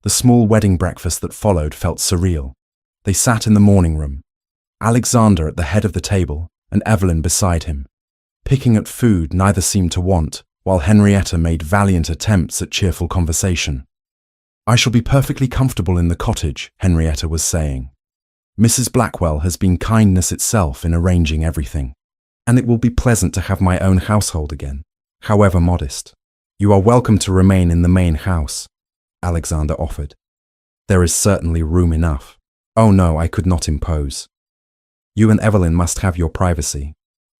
The small wedding breakfast that followed felt surreal. They sat in the morning room, Alexander at the head of the table and Evelyn beside him. Picking at food neither seemed to want, while Henrietta made valiant attempts at cheerful conversation. "I shall be perfectly comfortable in the cottage," Henrietta was saying. "Mrs. Blackwell has been kindness itself in arranging everything, and it will be pleasant to have my own household again, however modest." "You are welcome to remain in the main house," Alexander offered. "There is certainly room enough." "Oh no, I could not impose. You and Evelyn must have your privacy."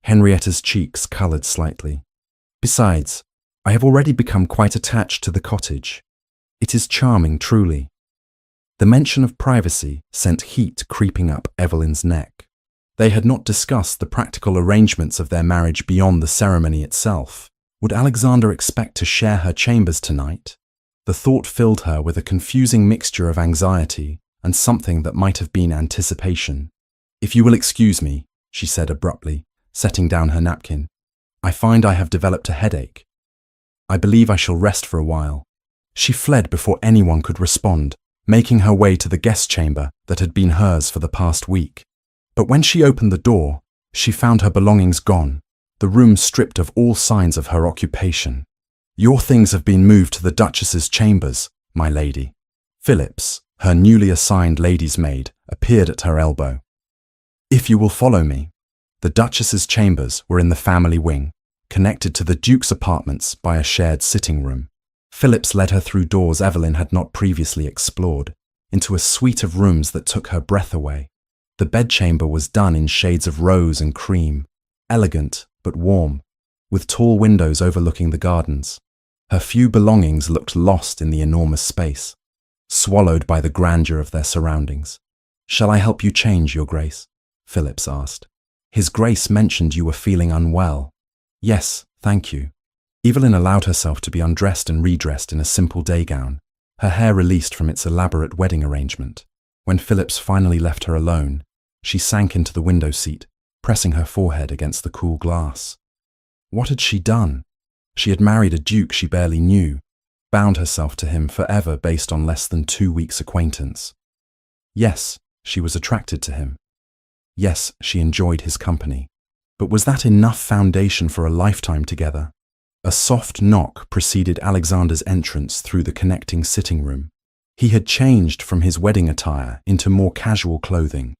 Henrietta's cheeks coloured slightly. "Besides, I have already become quite attached to the cottage. It is charming, truly." The mention of privacy sent heat creeping up Evelyn's neck. They had not discussed the practical arrangements of their marriage beyond the ceremony itself. Would Alexander expect to share her chambers tonight? The thought filled her with a confusing mixture of anxiety and something that might have been anticipation. "If you will excuse me," she said abruptly, setting down her napkin, "I find I have developed a headache. I believe I shall rest for a while." She fled before anyone could respond, making her way to the guest chamber that had been hers for the past week. But when she opened the door, she found her belongings gone, the room stripped of all signs of her occupation. "Your things have been moved to the Duchess's chambers, my lady." Phillips, her newly assigned lady's maid, appeared at her elbow. "If you will follow me." The Duchess's chambers were in the family wing, connected to the Duke's apartments by a shared sitting room. Phillips led her through doors Evelyn had not previously explored, into a suite of rooms that took her breath away. The bedchamber was done in shades of rose and cream, elegant but warm, with tall windows overlooking the gardens. Her few belongings looked lost in the enormous space, swallowed by the grandeur of their surroundings. "Shall I help you change, Your Grace?" Phillips asked. "His Grace mentioned you were feeling unwell." "Yes, thank you." Evelyn allowed herself to be undressed and redressed in a simple day gown, her hair released from its elaborate wedding arrangement. When Phillips finally left her alone, she sank into the window seat, pressing her forehead against the cool glass. What had she done? She had married a duke she barely knew, bound herself to him forever based on less than 2 weeks' acquaintance. Yes, she was attracted to him. Yes, she enjoyed his company. But was that enough foundation for a lifetime together? A soft knock preceded Alexander's entrance through the connecting sitting room. He had changed from his wedding attire into more casual clothing,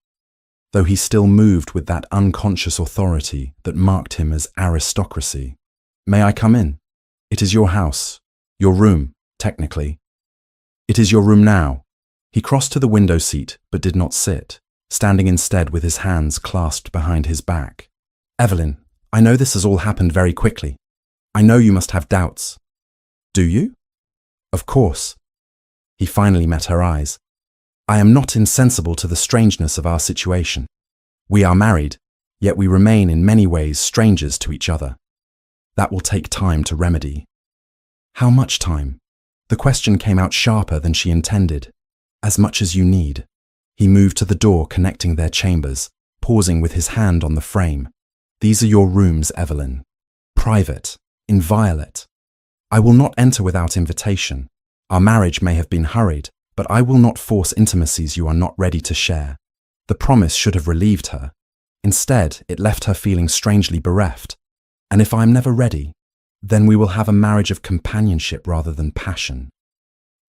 though he still moved with that unconscious authority that marked him as aristocracy. "May I come in? It is your house. Your room, technically. It is your room now." He crossed to the window seat but did not sit, standing instead with his hands clasped behind his back. "Evelyn, I know this has all happened very quickly. I know you must have doubts." "Do you?" "Of course." He finally met her eyes. "I am not insensible to the strangeness of our situation. We are married, yet we remain in many ways strangers to each other. That will take time to remedy." "How much time?" The question came out sharper than she intended. "As much as you need." He moved to the door connecting their chambers, pausing with his hand on the frame. "These are your rooms, Evelyn. Private, inviolate. I will not enter without invitation. Our marriage may have been hurried, but I will not force intimacies you are not ready to share." The promise should have relieved her. Instead, it left her feeling strangely bereft. "And if I am never ready, then we will have a marriage of companionship rather than passion.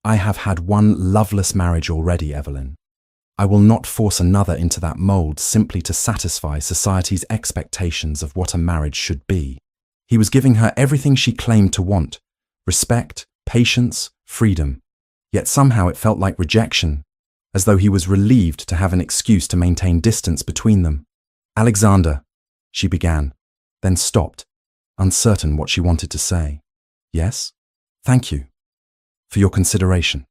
I have had one loveless marriage already, Evelyn. I will not force another into that mold simply to satisfy society's expectations of what a marriage should be." He was giving her everything she claimed to want: respect, patience, freedom. Yet somehow it felt like rejection, as though he was relieved to have an excuse to maintain distance between them. "Alexander," she began, then stopped, uncertain what she wanted to say. "Yes? Thank you. For your consideration."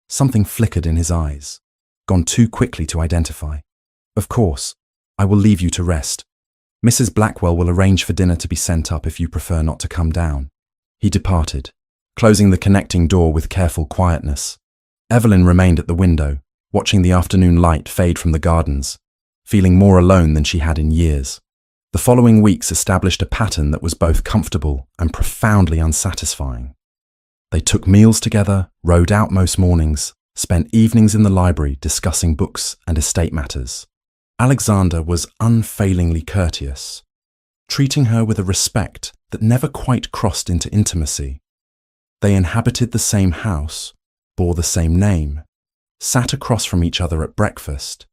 Something flickered in his eyes, gone too quickly to identify. "Of course, I will leave you to rest. Mrs. Blackwell will arrange for dinner to be sent up if you prefer not to come down." He departed, closing the connecting door with careful quietness. Evelyn remained at the window, watching the afternoon light fade from the gardens, feeling more alone than she had in years. The following weeks established a pattern that was both comfortable and profoundly unsatisfying. They took meals together, rode out most mornings, spent evenings in the library discussing books and estate matters. Alexander was unfailingly courteous, treating her with a respect that never quite crossed into intimacy. They inhabited the same house, bore the same name, sat across from each other at breakfast,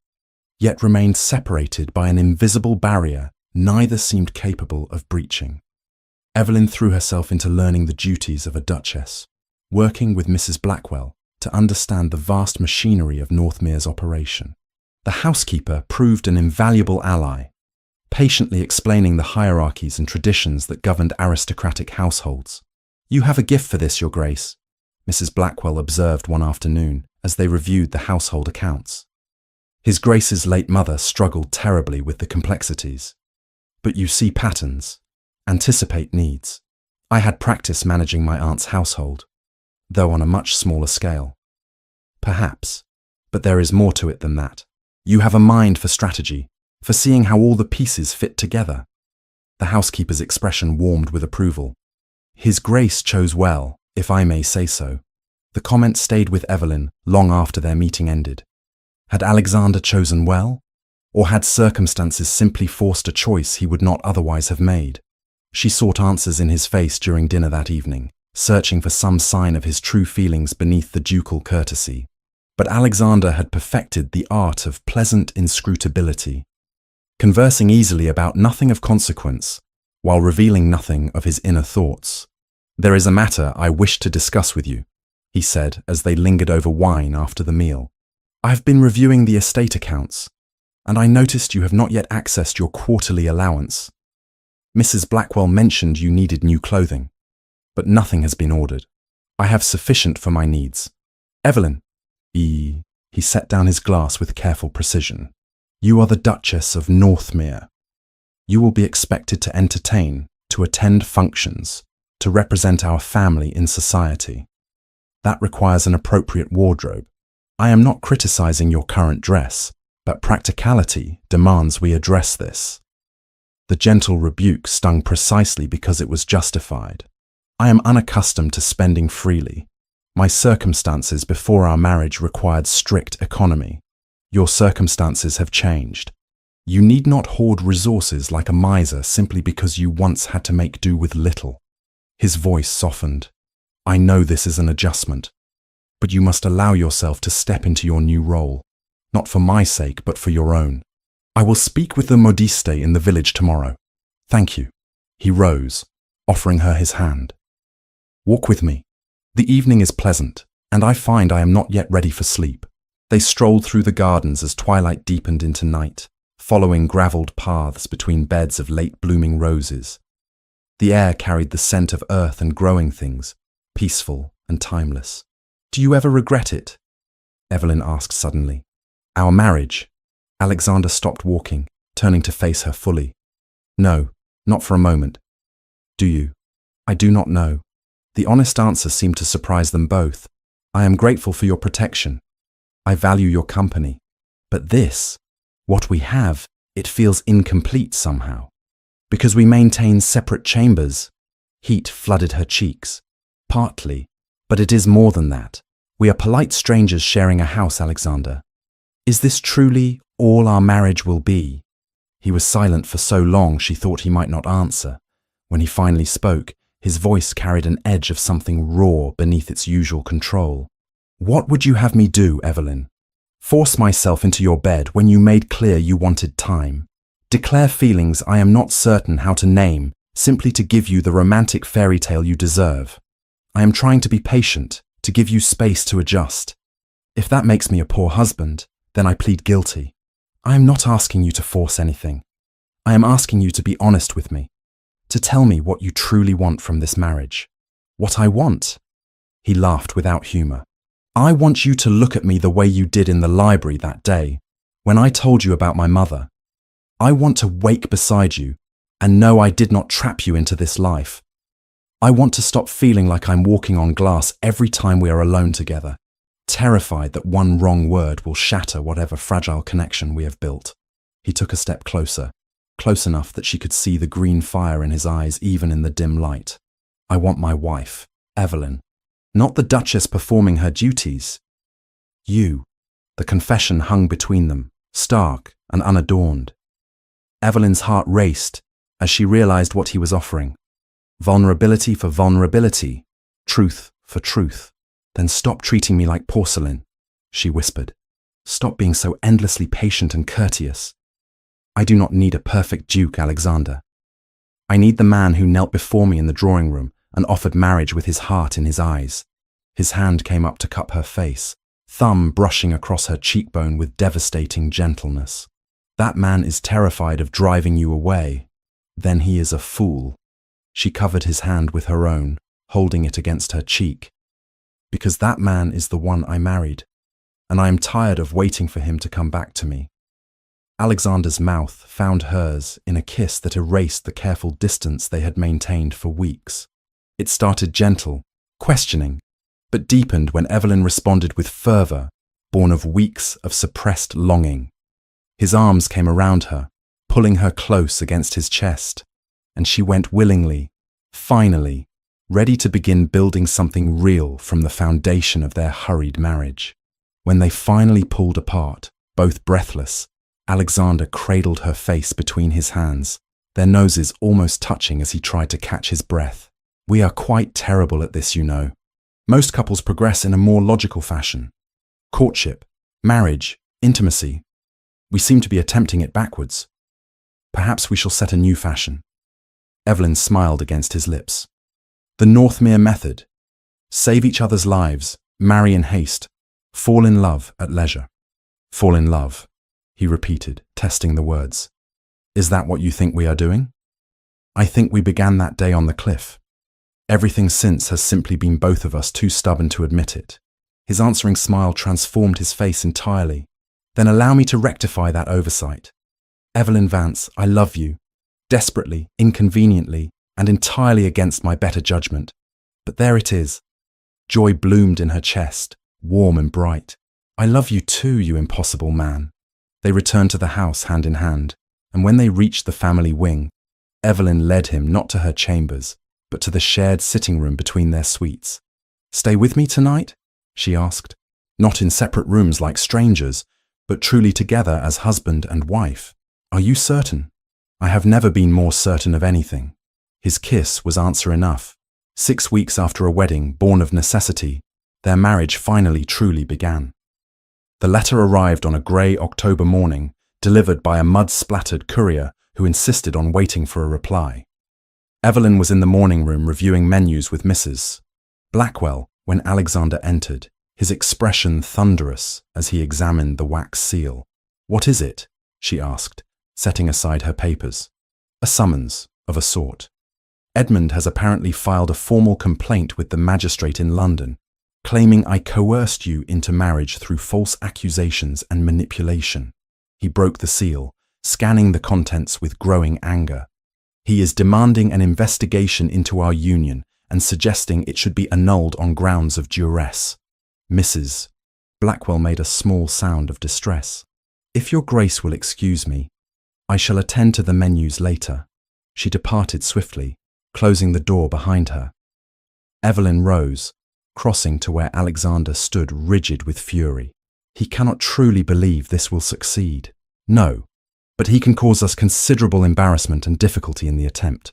yet remained separated by an invisible barrier neither seemed capable of breaching. Evelyn threw herself into learning the duties of a duchess, working with Mrs. Blackwell to understand the vast machinery of Northmere's operation. The housekeeper proved an invaluable ally, patiently explaining the hierarchies and traditions that governed aristocratic households. "You have a gift for this, Your Grace," Mrs. Blackwell observed one afternoon as they reviewed the household accounts. His Grace's late mother struggled terribly with the complexities. "But you see patterns, anticipate needs. I had practice managing my aunt's household, though on a much smaller scale." "Perhaps, but there is more to it than that. You have a mind for strategy, for seeing how all the pieces fit together." The housekeeper's expression warmed with approval. His Grace chose well, if I may say so. The comment stayed with Evelyn long after their meeting ended. Had Alexander chosen well? Or had circumstances simply forced a choice he would not otherwise have made? She sought answers in his face during dinner that evening, searching for some sign of his true feelings beneath the ducal courtesy. But Alexander had perfected the art of pleasant inscrutability, conversing easily about nothing of consequence, while revealing nothing of his inner thoughts. "There is a matter I wish to discuss with you," he said as they lingered over wine after the meal. "I have been reviewing the estate accounts, and I noticed you have not yet accessed your quarterly allowance. Mrs. Blackwell mentioned you needed new clothing, but nothing has been ordered. I have sufficient for my needs. Evelyn," he set down his glass with careful precision, "you are the Duchess of Northmere. You will be expected to entertain, to attend functions, to represent our family in society. That requires an appropriate wardrobe. I am not criticizing your current dress, but practicality demands we address this." The gentle rebuke stung precisely because it was justified. I am unaccustomed to spending freely. My circumstances before our marriage required strict economy. Your circumstances have changed. You need not hoard resources like a miser simply because you once had to make do with little. His voice softened. I know this is an adjustment, but you must allow yourself to step into your new role, not for my sake, but for your own. I will speak with the modiste in the village tomorrow. Thank you. He rose, offering her his hand. Walk with me. The evening is pleasant, and I find I am not yet ready for sleep. They strolled through the gardens as twilight deepened into night, following gravelled paths between beds of late-blooming roses. The air carried the scent of earth and growing things, peaceful and timeless. Do you ever regret it? Evelyn asked suddenly. Our marriage. Alexander stopped walking, turning to face her fully. No, not for a moment. Do you? I do not know. The honest answer seemed to surprise them both. I am grateful for your protection. I value your company. But this, what we have, it feels incomplete somehow. Because we maintain separate chambers. Heat flooded her cheeks. Partly, but it is more than that. We are polite strangers sharing a house, Alexander. Is this truly all our marriage will be? He was silent for so long she thought he might not answer. When he finally spoke, his voice carried an edge of something raw beneath its usual control. What would you have me do, Evelyn? Force myself into your bed when you made clear you wanted time. Declare feelings I am not certain how to name, simply to give you the romantic fairy tale you deserve. I am trying to be patient, to give you space to adjust. If that makes me a poor husband, then I plead guilty. I am not asking you to force anything. I am asking you to be honest with me, to tell me what you truly want from this marriage. What I want? He laughed without humour. I want you to look at me the way you did in the library that day, when I told you about my mother. I want to wake beside you and know I did not trap you into this life. I want to stop feeling like I'm walking on glass every time we are alone together, terrified that one wrong word will shatter whatever fragile connection we have built. He took a step closer, close enough that she could see the green fire in his eyes even in the dim light. I want my wife, Evelyn, not the Duchess performing her duties. You. The confession hung between them, stark and unadorned. Evelyn's heart raced as she realized what he was offering. Vulnerability for vulnerability, truth for truth. Then stop treating me like porcelain, she whispered. Stop being so endlessly patient and courteous. I do not need a perfect Duke, Alexander. I need the man who knelt before me in the drawing room and offered marriage with his heart in his eyes. His hand came up to cup her face, thumb brushing across her cheekbone with devastating gentleness. That man is terrified of driving you away. Then he is a fool. She covered his hand with her own, holding it against her cheek. Because that man is the one I married, and I am tired of waiting for him to come back to me. Alexander's mouth found hers in a kiss that erased the careful distance they had maintained for weeks. It started gentle, questioning, but deepened when Evelyn responded with fervour, born of weeks of suppressed longing. His arms came around her, pulling her close against his chest, and she went willingly, finally, ready to begin building something real from the foundation of their hurried marriage. When they finally pulled apart, both breathless, Alexander cradled her face between his hands, their noses almost touching as he tried to catch his breath. We are quite terrible at this, you know. Most couples progress in a more logical fashion. Courtship, marriage, intimacy. We seem to be attempting it backwards. Perhaps we shall set a new fashion. Evelyn smiled against his lips. The Northmere method. Save each other's lives, marry in haste, fall in love at leisure. Fall in love, he repeated, testing the words. Is that what you think we are doing? I think we began that day on the cliff. Everything since has simply been both of us too stubborn to admit it. His answering smile transformed his face entirely. Then allow me to rectify that oversight. Evelyn Vance, I love you. Desperately, inconveniently, and entirely against my better judgment. But there it is. Joy bloomed in her chest, warm and bright. I love you too, you impossible man. They returned to the house hand in hand, and when they reached the family wing, Evelyn led him not to her chambers, but to the shared sitting room between their suites. "Stay with me tonight?" she asked. "Not in separate rooms like strangers, but truly together as husband and wife. Are you certain?" "I have never been more certain of anything." His kiss was answer enough. 6 weeks after a wedding born of necessity, their marriage finally truly began. The letter arrived on a grey October morning, delivered by a mud-splattered courier who insisted on waiting for a reply. Evelyn was in the morning room reviewing menus with Mrs. Blackwell when Alexander entered, his expression thunderous as he examined the wax seal. "What is it?" she asked, setting aside her papers. "A summons, of a sort. Edmund has apparently filed a formal complaint with the magistrate in London, claiming I coerced you into marriage through false accusations and manipulation." He broke the seal, scanning the contents with growing anger. "He is demanding an investigation into our union and suggesting it should be annulled on grounds of duress." Mrs. Blackwell made a small sound of distress. "If your grace will excuse me, I shall attend to the menus later." She departed swiftly, closing the door behind her. Evelyn rose, crossing to where Alexander stood rigid with fury. "He cannot truly believe this will succeed." "No, but he can cause us considerable embarrassment and difficulty in the attempt."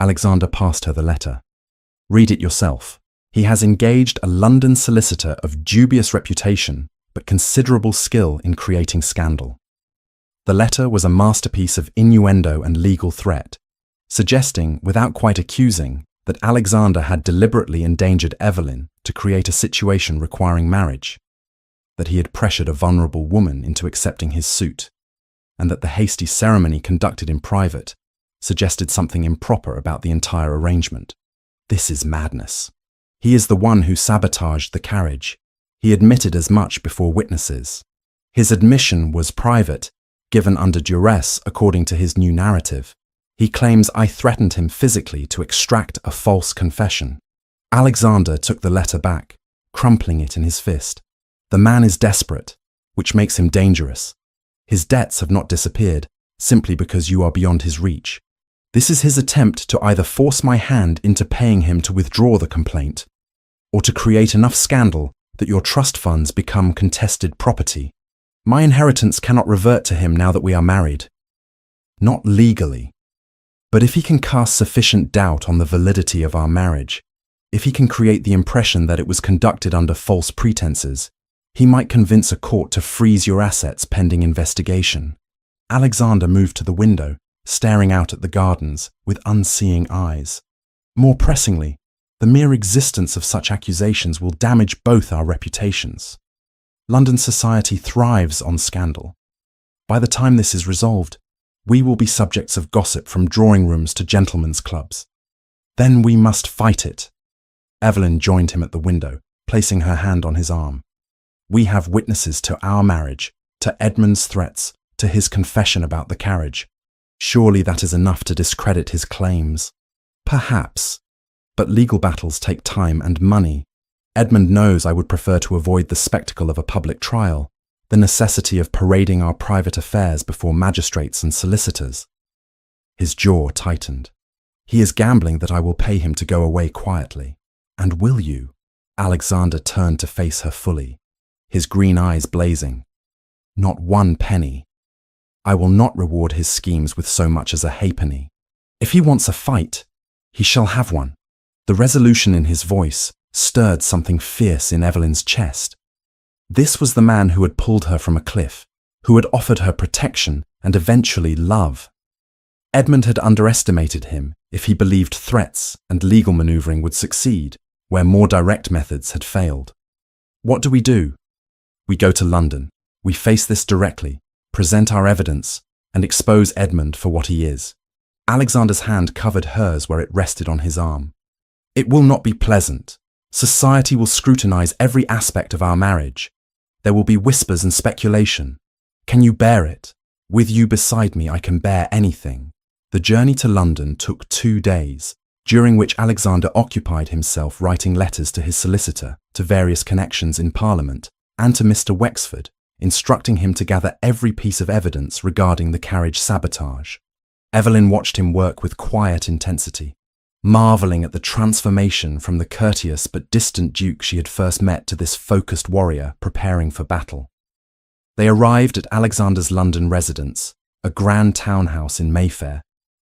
Alexander passed her the letter. "Read it yourself. He has engaged a London solicitor of dubious reputation, but considerable skill in creating scandal." The letter was a masterpiece of innuendo and legal threat, suggesting, without quite accusing, that Alexander had deliberately endangered Evelyn to create a situation requiring marriage, that he had pressured a vulnerable woman into accepting his suit, and that the hasty ceremony conducted in private suggested something improper about the entire arrangement. This is madness. He is the one who sabotaged the carriage. He admitted as much before witnesses. His admission was private, given under duress according to his new narrative. He claims I threatened him physically to extract a false confession. Alexander took the letter back, crumpling it in his fist. The man is desperate, which makes him dangerous. His debts have not disappeared, simply because you are beyond his reach. This is his attempt to either force my hand into paying him to withdraw the complaint, or to create enough scandal that your trust funds become contested property. My inheritance cannot revert to him now that we are married. Not legally. But if he can cast sufficient doubt on the validity of our marriage, if he can create the impression that it was conducted under false pretenses, he might convince a court to freeze your assets pending investigation. Alexander moved to the window, staring out at the gardens with unseeing eyes. More pressingly, the mere existence of such accusations will damage both our reputations. London society thrives on scandal. By the time this is resolved, we will be subjects of gossip from drawing rooms to gentlemen's clubs. Then we must fight it. Evelyn joined him at the window, placing her hand on his arm. We have witnesses to our marriage, to Edmund's threats, to his confession about the carriage. Surely that is enough to discredit his claims. Perhaps, but legal battles take time and money. Edmund knows I would prefer to avoid the spectacle of a public trial, the necessity of parading our private affairs before magistrates and solicitors. His jaw tightened. He is gambling that I will pay him to go away quietly. And will you? Alexander turned to face her fully, his green eyes blazing. Not 1 penny. I will not reward his schemes with so much as a halfpenny. If he wants a fight, he shall have one. The resolution in his voice stirred something fierce in Evelyn's chest. This was the man who had pulled her from a cliff, who had offered her protection and eventually love. Edmund had underestimated him if he believed threats and legal maneuvering would succeed where more direct methods had failed. What do? We go to London. We face this directly, present our evidence, and expose Edmund for what he is. Alexander's hand covered hers where it rested on his arm. It will not be pleasant. Society will scrutinize every aspect of our marriage. There will be whispers and speculation. Can you bear it? With you beside me, I can bear anything. The journey to London took 2 days, during which Alexander occupied himself writing letters to his solicitor, to various connections in Parliament, and to Mr. Wexford, instructing him to gather every piece of evidence regarding the carriage sabotage. Evelyn watched him work with quiet intensity, marveling at the transformation from the courteous but distant duke she had first met to this focused warrior preparing for battle. They arrived at Alexander's London residence, a grand townhouse in Mayfair,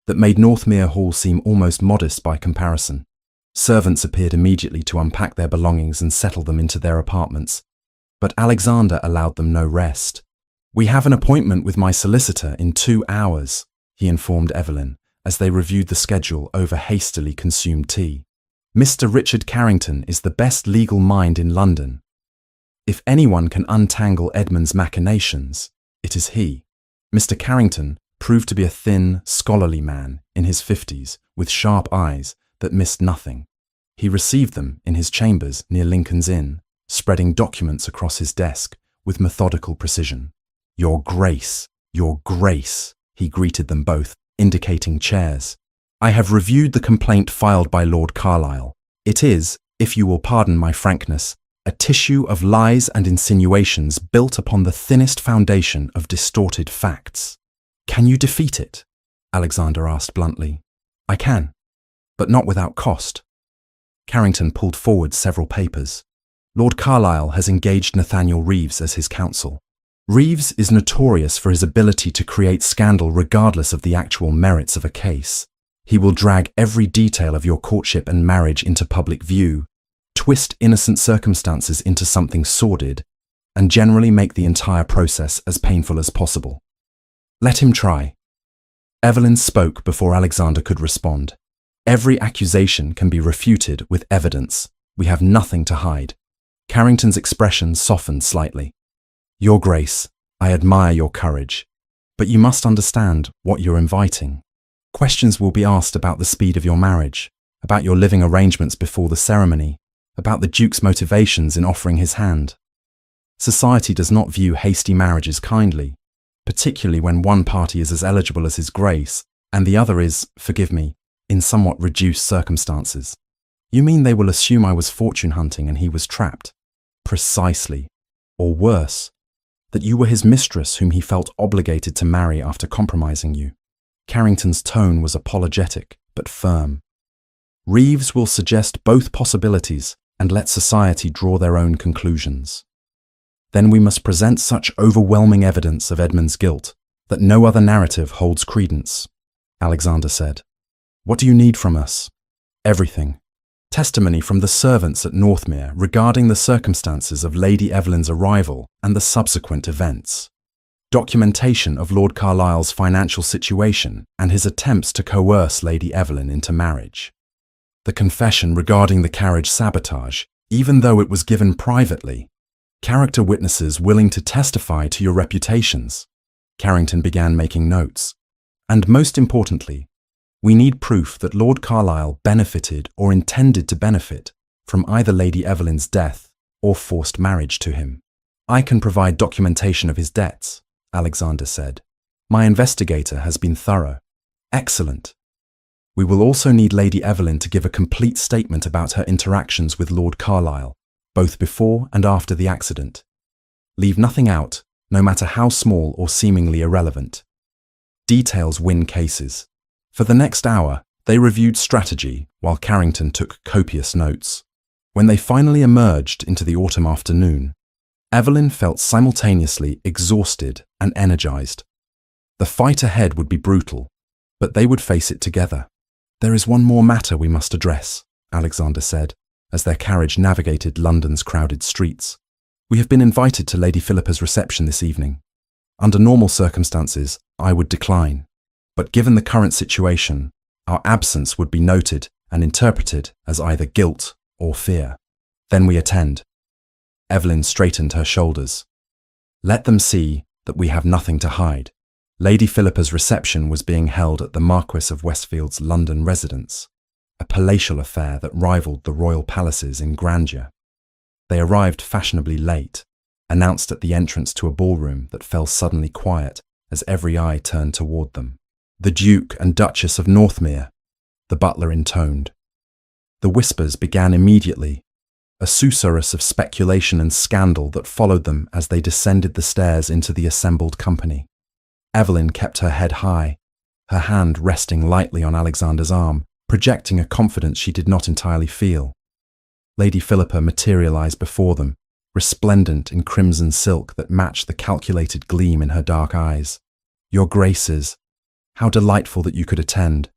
that made Northmere Hall seem almost modest by comparison. Servants appeared immediately to unpack their belongings and settle them into their apartments, but Alexander allowed them no rest. "We have an appointment with my solicitor in 2 hours," he informed Evelyn, as they reviewed the schedule over hastily consumed tea. "Mr. Richard Carrington is the best legal mind in London. If anyone can untangle Edmund's machinations, it is he." Mr. Carrington proved to be a thin, scholarly man in his 50s with sharp eyes that missed nothing. He received them in his chambers near Lincoln's Inn, spreading documents across his desk with methodical precision. Your Grace," he greeted them both, indicating chairs. "I have reviewed the complaint filed by Lord Carlisle. It is, if you will pardon my frankness, a tissue of lies and insinuations built upon the thinnest foundation of distorted facts." "Can you defeat it?" Alexander asked bluntly. "I can, but not without cost." Carrington pulled forward several papers. "Lord Carlisle has engaged Nathaniel Reeves as his counsel. Reeves is notorious for his ability to create scandal regardless of the actual merits of a case. He will drag every detail of your courtship and marriage into public view, twist innocent circumstances into something sordid, and generally make the entire process as painful as possible. Let him try." Evelyn spoke before Alexander could respond. "Every accusation can be refuted with evidence. We have nothing to hide." Carrington's expression softened slightly. "Your Grace, I admire your courage, but you must understand what you're inviting. Questions will be asked about the speed of your marriage, about your living arrangements before the ceremony, about the Duke's motivations in offering his hand. Society does not view hasty marriages kindly, particularly when one party is as eligible as His Grace and the other is, forgive me, in somewhat reduced circumstances." "You mean they will assume I was fortune hunting and he was trapped?" "Precisely. Or worse, that you were his mistress whom he felt obligated to marry after compromising you." Carrington's tone was apologetic but firm. "Reeves will suggest both possibilities and let society draw their own conclusions. Then we must present such overwhelming evidence of Edmund's guilt that no other narrative holds credence," Alexander said. "What do you need from us?" "Everything. Testimony from the servants at Northmere regarding the circumstances of Lady Evelyn's arrival and the subsequent events. Documentation of Lord Carlisle's financial situation and his attempts to coerce Lady Evelyn into marriage. The confession regarding the carriage sabotage, even though it was given privately. Character witnesses willing to testify to your reputations." Carrington began making notes. "And most importantly, we need proof that Lord Carlisle benefited or intended to benefit from either Lady Evelyn's death or forced marriage to him." "I can provide documentation of his debts," Alexander said. "My investigator has been thorough." "Excellent. We will also need Lady Evelyn to give a complete statement about her interactions with Lord Carlisle, both before and after the accident. Leave nothing out, no matter how small or seemingly irrelevant. Details win cases." For the next hour, they reviewed strategy while Carrington took copious notes. When they finally emerged into the autumn afternoon, Evelyn felt simultaneously exhausted and energized. The fight ahead would be brutal, but they would face it together. "There is one more matter we must address," Alexander said, as their carriage navigated London's crowded streets. "We have been invited to Lady Philippa's reception this evening. Under normal circumstances, I would decline. But given the current situation, our absence would be noted and interpreted as either guilt or fear. Then we attend." Evelyn straightened her shoulders. "Let them see that we have nothing to hide." Lady Philippa's reception was being held at the Marquis of Westfield's London residence, a palatial affair that rivaled the royal palaces in grandeur. They arrived fashionably late, announced at the entrance to a ballroom that fell suddenly quiet as every eye turned toward them. "The Duke and Duchess of Northmere," the butler intoned. The whispers began immediately, a susurrus of speculation and scandal that followed them as they descended the stairs into the assembled company. Evelyn kept her head high, her hand resting lightly on Alexander's arm, projecting a confidence she did not entirely feel. Lady Philippa materialized before them, resplendent in crimson silk that matched the calculated gleam in her dark eyes. "Your Graces, how delightful that you could attend.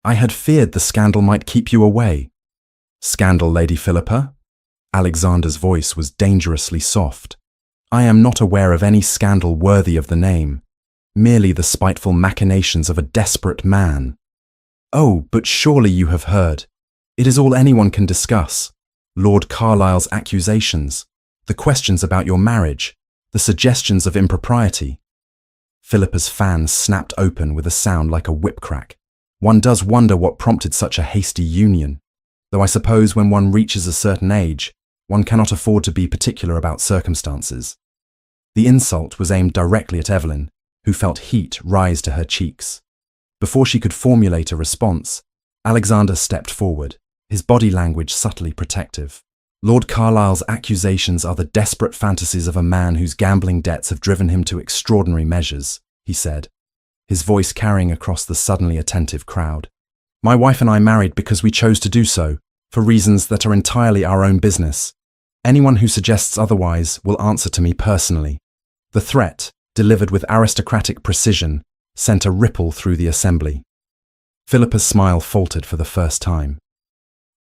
I had feared the scandal might keep you away." "Scandal, Lady Philippa?" Alexander's voice was dangerously soft. "I am not aware of any scandal worthy of the name, merely the spiteful machinations of a desperate man." "Oh, but surely you have heard. It is all anyone can discuss. Lord Carlisle's accusations, the questions about your marriage, the suggestions of impropriety." Philippa's fan snapped open with a sound like a whip crack. One does wonder what prompted such a hasty union, though I suppose when one reaches a certain age, one cannot afford to be particular about circumstances. The insult was aimed directly at Evelyn, who felt heat rise to her cheeks. Before she could formulate a response, Alexander stepped forward, his body language subtly protective. "Lord Carlisle's accusations are the desperate fantasies of a man whose gambling debts have driven him to extraordinary measures," he said, his voice carrying across the suddenly attentive crowd. "My wife and I married because we chose to do so, for reasons that are entirely our own business. Anyone who suggests otherwise will answer to me personally." The threat, delivered with aristocratic precision, sent a ripple through the assembly. Philippa's smile faltered for the first time.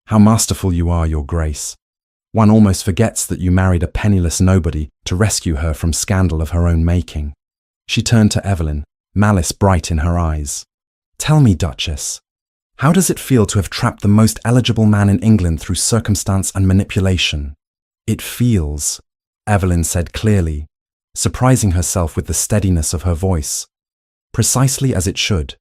"How masterful you are, Your Grace. One almost forgets that you married a penniless nobody to rescue her from scandal of her own making." She turned to Evelyn, malice bright in her eyes. "Tell me, Duchess, how does it feel to have trapped the most eligible man in England through circumstance and manipulation?" "It feels," Evelyn said clearly, surprising herself with the steadiness of her voice, "precisely as it should.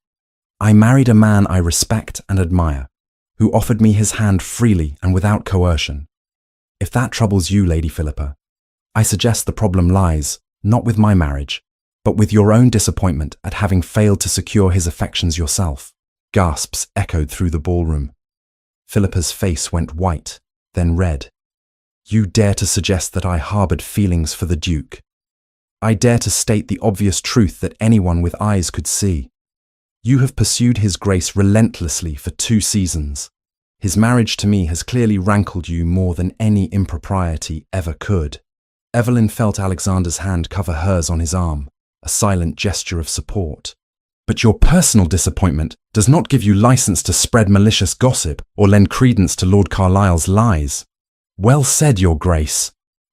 I married a man I respect and admire, who offered me his hand freely and without coercion. If that troubles you, Lady Philippa, I suggest the problem lies, not with my marriage, but with your own disappointment at having failed to secure his affections yourself." Gasps echoed through the ballroom. Philippa's face went white, then red. "You dare to suggest that I harbored feelings for the Duke? I dare to state the obvious truth that anyone with eyes could see. You have pursued his grace relentlessly for 2 seasons. His marriage to me has clearly rankled you more than any impropriety ever could." Evelyn felt Alexander's hand cover hers on his arm, a silent gesture of support. "But your personal disappointment does not give you license to spread malicious gossip or lend credence to Lord Carlisle's lies." "Well said, Your Grace,"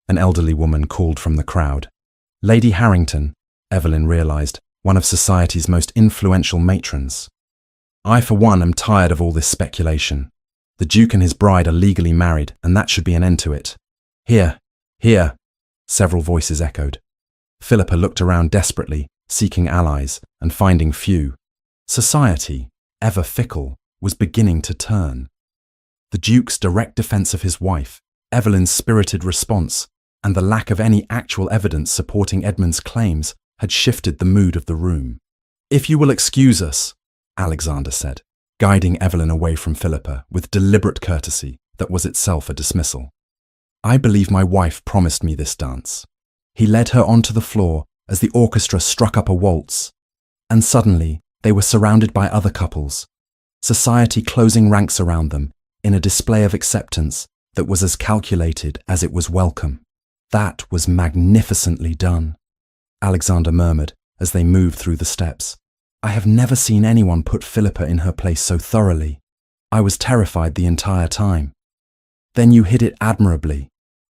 an elderly woman called from the crowd. Lady Harrington, Evelyn realized, one of society's most influential matrons. "I, for one, am tired of all this speculation. The Duke and his bride are legally married, and that should be an end to it." "Here, here," several voices echoed. Philippa looked around desperately, seeking allies, and finding few. Society, ever fickle, was beginning to turn. The Duke's direct defense of his wife, Evelyn's spirited response, and the lack of any actual evidence supporting Edmund's claims had shifted the mood of the room. "If you will excuse us," Alexander said, guiding Evelyn away from Philippa with deliberate courtesy that was itself a dismissal. "I believe my wife promised me this dance." He led her onto the floor as the orchestra struck up a waltz, and suddenly they were surrounded by other couples, society closing ranks around them in a display of acceptance that was as calculated as it was welcome. "That was magnificently done," Alexander murmured as they moved through the steps. "I have never seen anyone put Philippa in her place so thoroughly. I was terrified the entire time." "Then you hid it admirably.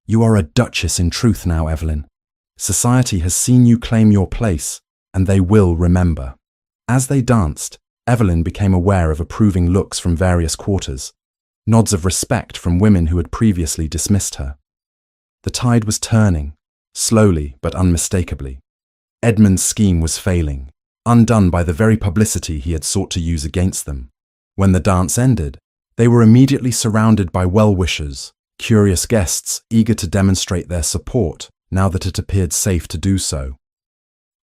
You are a duchess in truth now, Evelyn. Society has seen you claim your place, and they will remember." As they danced, Evelyn became aware of approving looks from various quarters, nods of respect from women who had previously dismissed her. The tide was turning, slowly but unmistakably. Edmund's scheme was failing, undone by the very publicity he had sought to use against them. When the dance ended, they were immediately surrounded by well-wishers, curious guests eager to demonstrate their support now that it appeared safe to do so.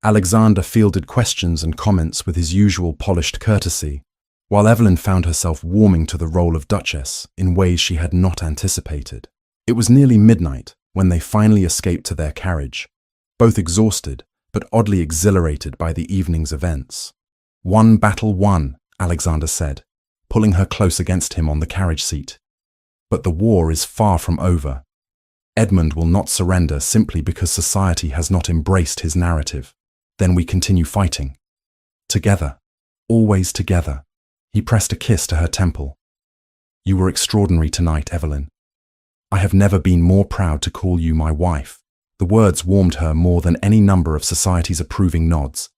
Alexander fielded questions and comments with his usual polished courtesy, while Evelyn found herself warming to the role of Duchess in ways she had not anticipated. It was nearly midnight when they finally escaped to their carriage, both exhausted but oddly exhilarated by the evening's events. "One battle won," Alexander said, pulling her close against him on the carriage seat. "But the war is far from over. Edmund will not surrender simply because society has not embraced his narrative. Then we continue fighting. Together, always together." He pressed a kiss to her temple. "You were extraordinary tonight, Evelyn. I have never been more proud to call you my wife." The words warmed her more than any number of society's approving nods.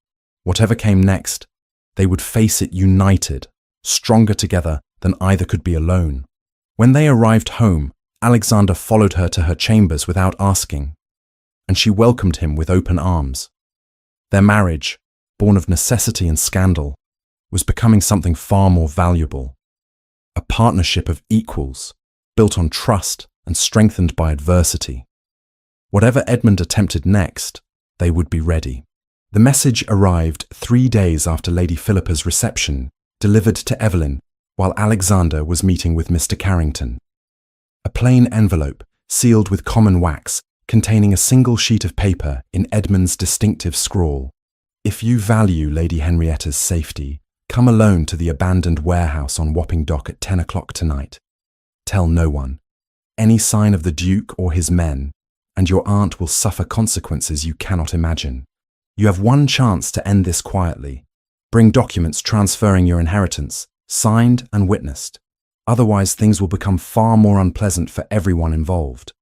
Whatever came next, they would face it united, stronger together than either could be alone. When they arrived home, Alexander followed her to her chambers without asking, and she welcomed him with open arms. Their marriage, born of necessity and scandal, was becoming something far more valuable. A partnership of equals, built on trust and strengthened by adversity. Whatever Edmund attempted next, they would be ready. The message arrived 3 days after Lady Philippa's reception, delivered to Evelyn while Alexander was meeting with Mr. Carrington. A plain envelope, sealed with common wax, containing a single sheet of paper in Edmund's distinctive scrawl. "If you value Lady Henrietta's safety, come alone to the abandoned warehouse on Wapping Dock at 10 o'clock tonight. Tell no one. Any sign of the Duke or his men, and your aunt will suffer consequences you cannot imagine. You have one chance to end this quietly. Bring documents transferring your inheritance, signed and witnessed. Otherwise, things will become far more unpleasant for everyone involved."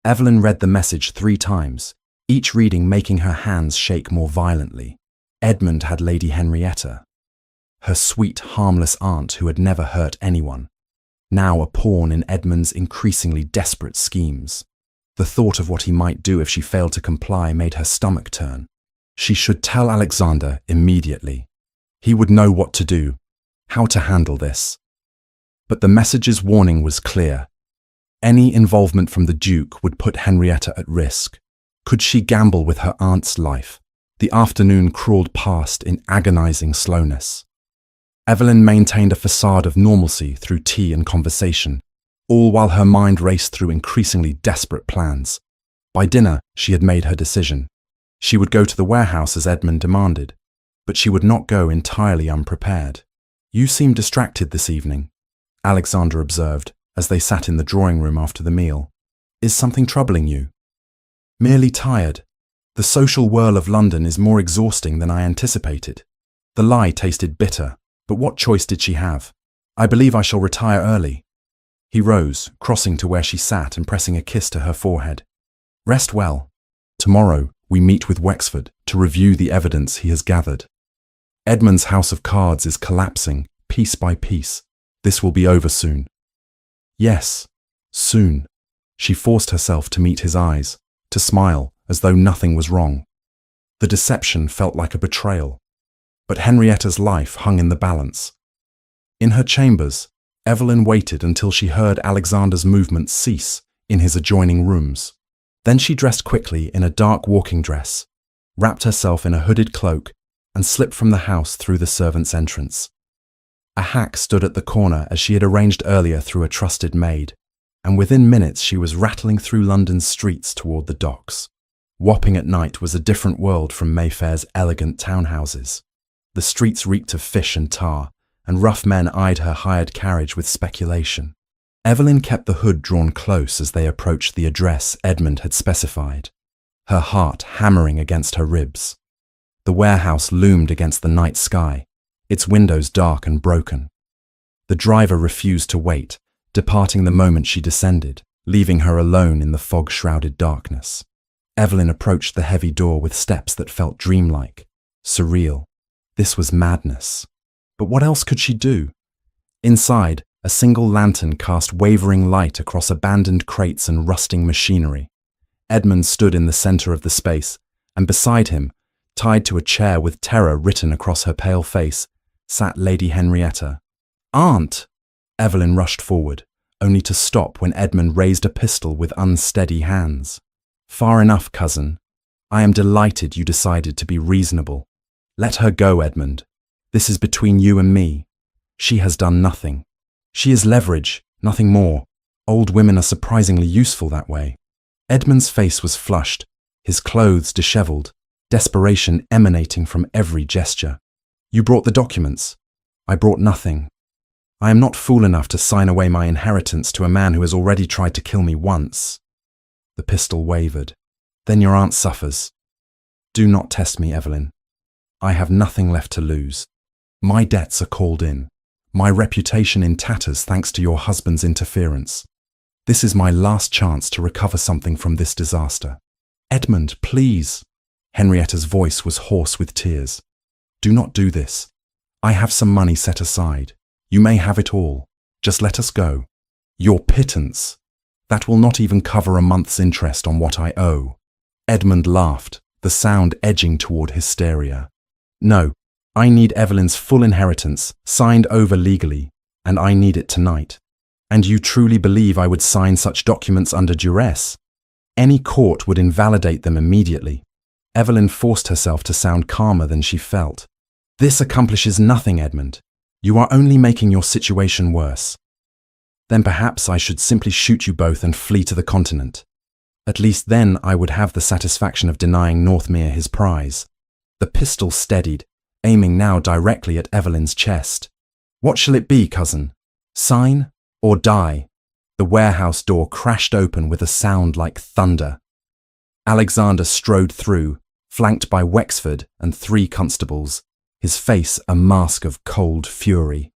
Evelyn read the message 3 times, each reading making her hands shake more violently. Edmund had Lady Henrietta, her sweet, harmless aunt who had never hurt anyone, now a pawn in Edmund's increasingly desperate schemes. The thought of what he might do if she failed to comply made her stomach turn. She should tell Alexander immediately. He would know what to do, how to handle this. But the message's warning was clear. Any involvement from the Duke would put Henrietta at risk. Could she gamble with her aunt's life? The afternoon crawled past in agonizing slowness. Evelyn maintained a facade of normalcy through tea and conversation, all while her mind raced through increasingly desperate plans. By dinner, she had made her decision. She would go to the warehouse as Edmund demanded, but she would not go entirely unprepared. "You seem distracted this evening," Alexander observed as they sat in the drawing room after the meal. "Is something troubling you?" "Merely tired. The social whirl of London is more exhausting than I anticipated." The lie tasted bitter, but what choice did she have? "I believe I shall retire early." He rose, crossing to where she sat and pressing a kiss to her forehead. "Rest well. Tomorrow we meet with Wexford to review the evidence he has gathered. Edmund's house of cards is collapsing, piece by piece. This will be over soon." "Yes, soon." She forced herself to meet his eyes, to smile as though nothing was wrong. The deception felt like a betrayal, but Henrietta's life hung in the balance. In her chambers, Evelyn waited until she heard Alexander's movements cease in his adjoining rooms. Then she dressed quickly in a dark walking dress, wrapped herself in a hooded cloak, and slipped from the house through the servants' entrance. A hack stood at the corner as she had arranged earlier through a trusted maid, and within minutes she was rattling through London's streets toward the docks. Wapping at night was a different world from Mayfair's elegant townhouses. The streets reeked of fish and tar, and rough men eyed her hired carriage with speculation. Evelyn kept the hood drawn close as they approached the address Edmund had specified, her heart hammering against her ribs. The warehouse loomed against the night sky, its windows dark and broken. The driver refused to wait, departing the moment she descended, leaving her alone in the fog-shrouded darkness. Evelyn approached the heavy door with steps that felt dreamlike, surreal. This was madness. But what else could she do? Inside, a single lantern cast wavering light across abandoned crates and rusting machinery. Edmund stood in the center of the space, and beside him, tied to a chair with terror written across her pale face, sat Lady Henrietta. "Aunt!" Evelyn rushed forward, only to stop when Edmund raised a pistol with unsteady hands. "Far enough, cousin. I am delighted you decided to be reasonable. Let her go, Edmund. This is between you and me. She has done nothing. She is leverage, nothing more. Old women are surprisingly useful that way. Edmund's face was flushed, his clothes dishevelled, desperation emanating from every gesture. You brought the documents. I brought nothing. I am not fool enough to sign away my inheritance to a man who has already tried to kill me once. The pistol wavered. Then your aunt suffers. Do not test me, Evelyn. I have nothing left to lose. My debts are called in. My reputation in tatters thanks to your husband's interference. This is my last chance to recover something from this disaster. Edmund, please. Henrietta's voice was hoarse with tears. Do not do this. I have some money set aside. You may have it all. Just let us go. Your pittance. That will not even cover a month's interest on what I owe. Edmund laughed, the sound edging toward hysteria. No, I need Evelyn's full inheritance, signed over legally, and I need it tonight. And you truly believe I would sign such documents under duress? Any court would invalidate them immediately. Evelyn forced herself to sound calmer than she felt. This accomplishes nothing, Edmund. You are only making your situation worse. Then perhaps I should simply shoot you both and flee to the continent. At least then I would have the satisfaction of denying Northmere his prize. The pistol steadied, aiming now directly at Evelyn's chest. What shall it be, cousin? Sign or die? The warehouse door crashed open with a sound like thunder. Alexander strode through, flanked by Wexford and 3 constables, his face a mask of cold fury.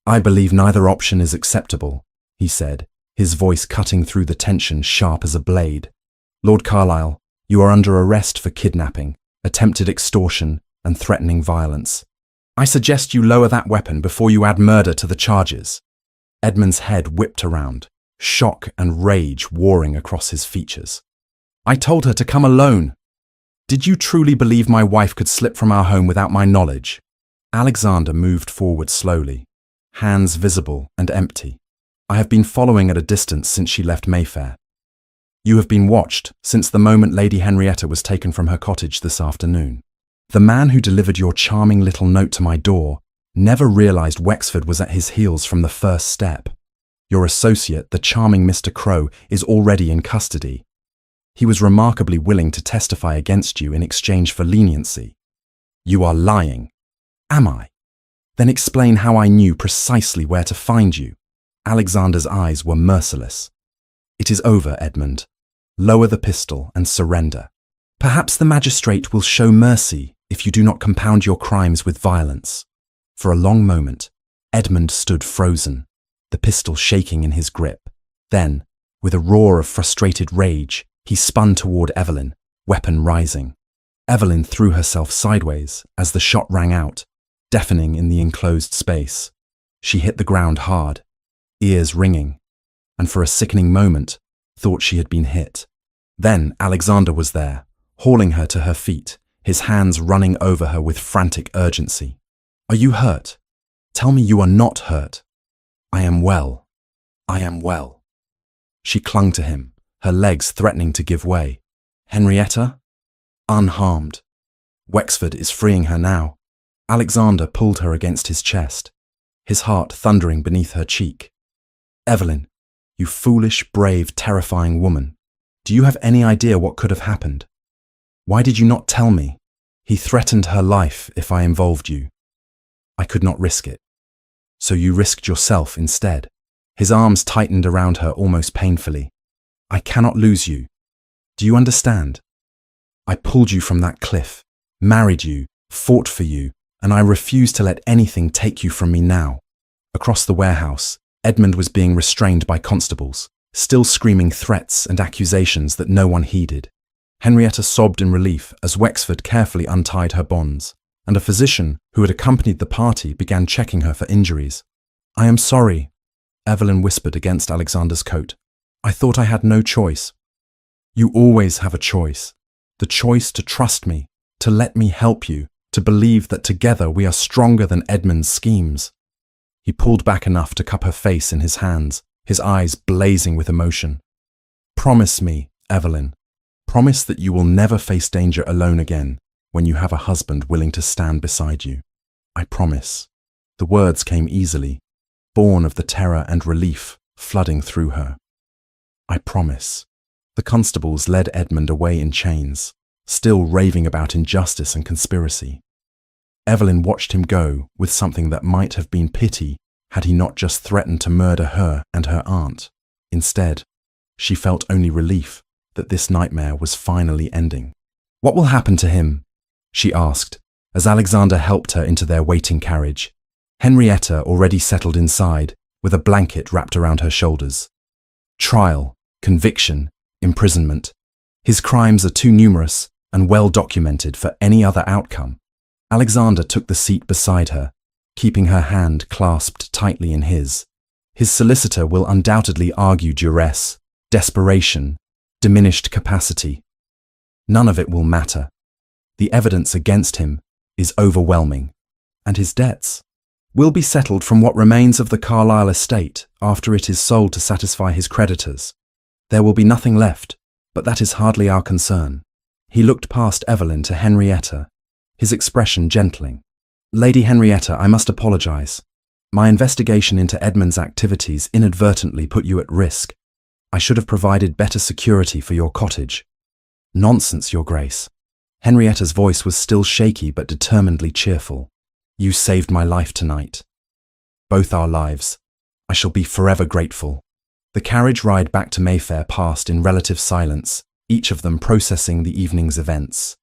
I believe neither option is acceptable, he said, his voice cutting through the tension sharp as a blade. Lord Carlisle, you are under arrest for kidnapping, attempted extortion, and threatening violence. I suggest you lower that weapon before you add murder to the charges. Edmund's head whipped around, shock and rage warring across his features. I told her to come alone. Did you truly believe my wife could slip from our home without my knowledge? Alexander moved forward slowly, hands visible and empty. I have been following at a distance since she left Mayfair. You have been watched since the moment Lady Henrietta was taken from her cottage this afternoon. The man who delivered your charming little note to my door never realized Wexford was at his heels from the first step. Your associate, the charming Mr. Crow, is already in custody. He was remarkably willing to testify against you in exchange for leniency. You are lying. Am I? Then explain how I knew precisely where to find you. Alexander's eyes were merciless. It is over, Edmund. Lower the pistol and surrender. Perhaps the magistrate will show mercy if you do not compound your crimes with violence. For a long moment, Edmund stood frozen, the pistol shaking in his grip. Then, with a roar of frustrated rage, he spun toward Evelyn, weapon rising. Evelyn threw herself sideways as the shot rang out, deafening in the enclosed space. She hit the ground hard, ears ringing, and for a sickening moment, thought she had been hit. Then Alexander was there, hauling her to her feet, his hands running over her with frantic urgency. Are you hurt? Tell me you are not hurt. I am well. I am well. She clung to him, her legs threatening to give way. Henrietta? Unharmed. Wexford is freeing her now. Alexander pulled her against his chest, his heart thundering beneath her cheek. Evelyn, you foolish, brave, terrifying woman. Do you have any idea what could have happened? Why did you not tell me? He threatened her life if I involved you. I could not risk it. So you risked yourself instead. His arms tightened around her almost painfully. I cannot lose you. Do you understand? I pulled you from that cliff, married you, fought for you, and I refuse to let anything take you from me now. Across the warehouse, Edmund was being restrained by constables, still screaming threats and accusations that no one heeded. Henrietta sobbed in relief as Wexford carefully untied her bonds, and a physician who had accompanied the party began checking her for injuries. I am sorry, Evelyn whispered against Alexander's coat. I thought I had no choice. You always have a choice. The choice to trust me, to let me help you, to believe that together we are stronger than Edmund's schemes. He pulled back enough to cup her face in his hands, his eyes blazing with emotion. Promise me, Evelyn. Promise that you will never face danger alone again when you have a husband willing to stand beside you. I promise. The words came easily, born of the terror and relief flooding through her. I promise." The constables led Edmund away in chains, still raving about injustice and conspiracy. Evelyn watched him go with something that might have been pity had he not just threatened to murder her and her aunt. Instead, she felt only relief that this nightmare was finally ending. "What will happen to him?" she asked, as Alexander helped her into their waiting carriage. Henrietta already settled inside, with a blanket wrapped around her shoulders. "Trial, conviction, imprisonment. His crimes are too numerous and well documented for any other outcome." Alexander took the seat beside her, keeping her hand clasped tightly in his. "His solicitor will undoubtedly argue duress, desperation, diminished capacity. None of it will matter. The evidence against him is overwhelming, and his debts will be settled from what remains of the Carlisle estate after it is sold to satisfy his creditors. There will be nothing left, but that is hardly our concern." He looked past Evelyn to Henrietta, his expression gentling. "Lady Henrietta, I must apologize. My investigation into Edmund's activities inadvertently put you at risk. I should have provided better security for your cottage." "Nonsense, Your Grace." Henrietta's voice was still shaky but determinedly cheerful. "You saved my life tonight. Both our lives. I shall be forever grateful." The carriage ride back to Mayfair passed in relative silence, each of them processing the evening's events.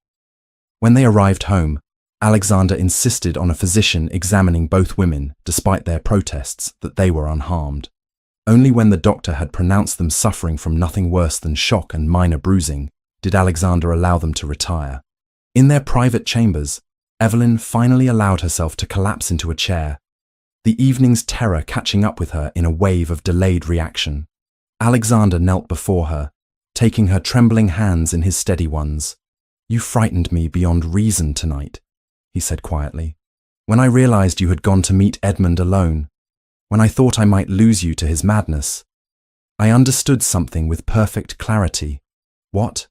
When they arrived home, Alexander insisted on a physician examining both women, despite their protests that they were unharmed. Only when the doctor had pronounced them suffering from nothing worse than shock and minor bruising did Alexander allow them to retire. In their private chambers, Evelyn finally allowed herself to collapse into a chair, the evening's terror catching up with her in a wave of delayed reaction. Alexander knelt before her, taking her trembling hands in his steady ones. "You frightened me beyond reason tonight," he said quietly. "When I realized you had gone to meet Edmund alone, when I thought I might lose you to his madness, I understood something with perfect clarity." "What?"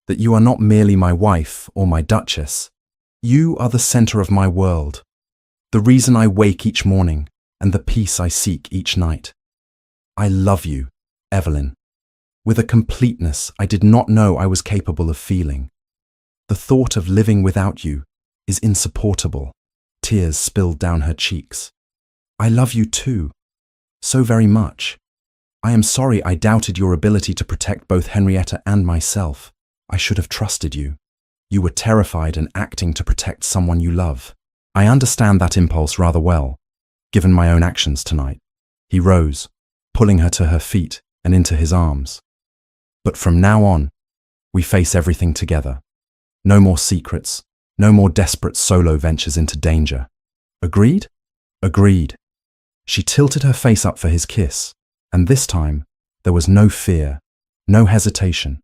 "That you are not merely my wife or my duchess. You are the center of my world, the reason I wake each morning and the peace I seek each night. I love you, Evelyn, with a completeness I did not know I was capable of feeling. The thought of living without you is insupportable." Tears spilled down her cheeks. "I love you too, so very much. I am sorry I doubted your ability to protect both Henrietta and myself. I should have trusted you. You were terrified and acting to protect someone you love. I understand that impulse rather well, given my own actions tonight." He rose, pulling her to her feet and into his arms. "But from now on, we face everything together. No more secrets, no more desperate solo ventures into danger. Agreed?" "Agreed." She tilted her face up for his kiss, and this time there was no fear, no hesitation,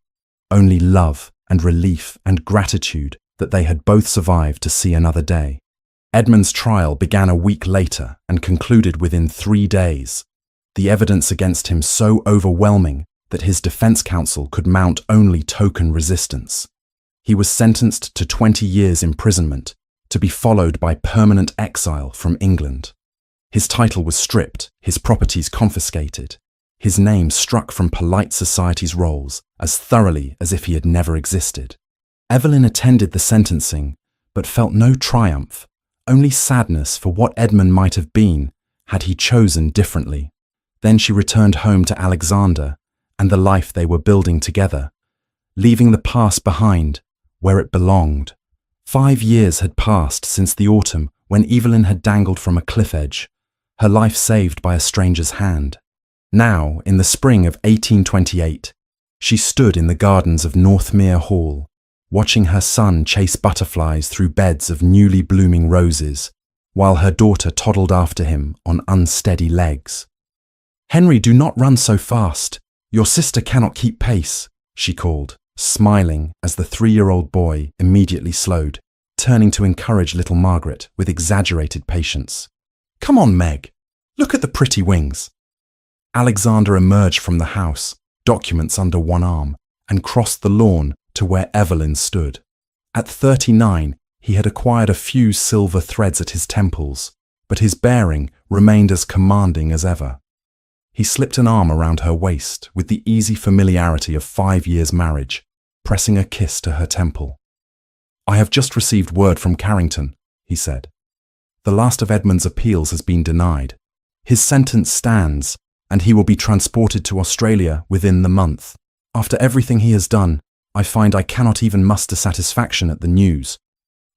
only love and relief and gratitude that they had both survived to see another day. Edmund's trial began a week later and concluded within 3 days, the evidence against him so overwhelming that his defense counsel could mount only token resistance. He was sentenced to 20 years imprisonment, to be followed by permanent exile from England. His title was stripped, his properties confiscated, his name struck from polite society's rolls as thoroughly as if he had never existed. Evelyn attended the sentencing, but felt no triumph, only sadness for what Edmund might have been had he chosen differently. Then she returned home to Alexander and the life they were building together, leaving the past behind where it belonged. 5 years had passed since the autumn when Evelyn had dangled from a cliff edge, her life saved by a stranger's hand. Now, in the spring of 1828, she stood in the gardens of Northmere Hall, watching her son chase butterflies through beds of newly blooming roses, while her daughter toddled after him on unsteady legs. "Henry, do not run so fast. Your sister cannot keep pace," she called, smiling as the 3-year-old boy immediately slowed, turning to encourage little Margaret with exaggerated patience. "Come on, Meg. Look at the pretty wings." Alexander emerged from the house, documents under one arm, and crossed the lawn to where Evelyn stood. At 39, he had acquired a few silver threads at his temples, but his bearing remained as commanding as ever. He slipped an arm around her waist with the easy familiarity of 5 years' marriage, pressing a kiss to her temple. "I have just received word from Carrington," he said. "The last of Edmund's appeals has been denied. His sentence stands, and he will be transported to Australia within the month. After everything he has done, I find I cannot even muster satisfaction at the news.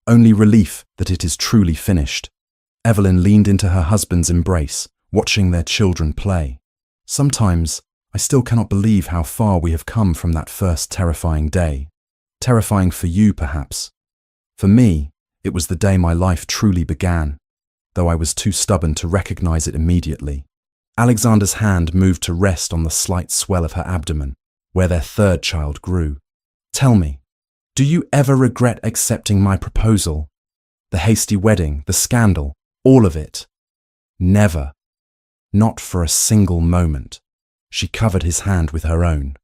Only relief that it is truly finished." Evelyn leaned into her husband's embrace, watching their children play. "Sometimes I still cannot believe how far we have come from that first terrifying day. Terrifying for you, perhaps. For me, it was the day my life truly began, though I was too stubborn to recognize it immediately." Alexander's hand moved to rest on the slight swell of her abdomen, where their third child grew. "Tell me, do you ever regret accepting my proposal? The hasty wedding, the scandal, all of it?" "Never. Not for a single moment." She covered his hand with her own.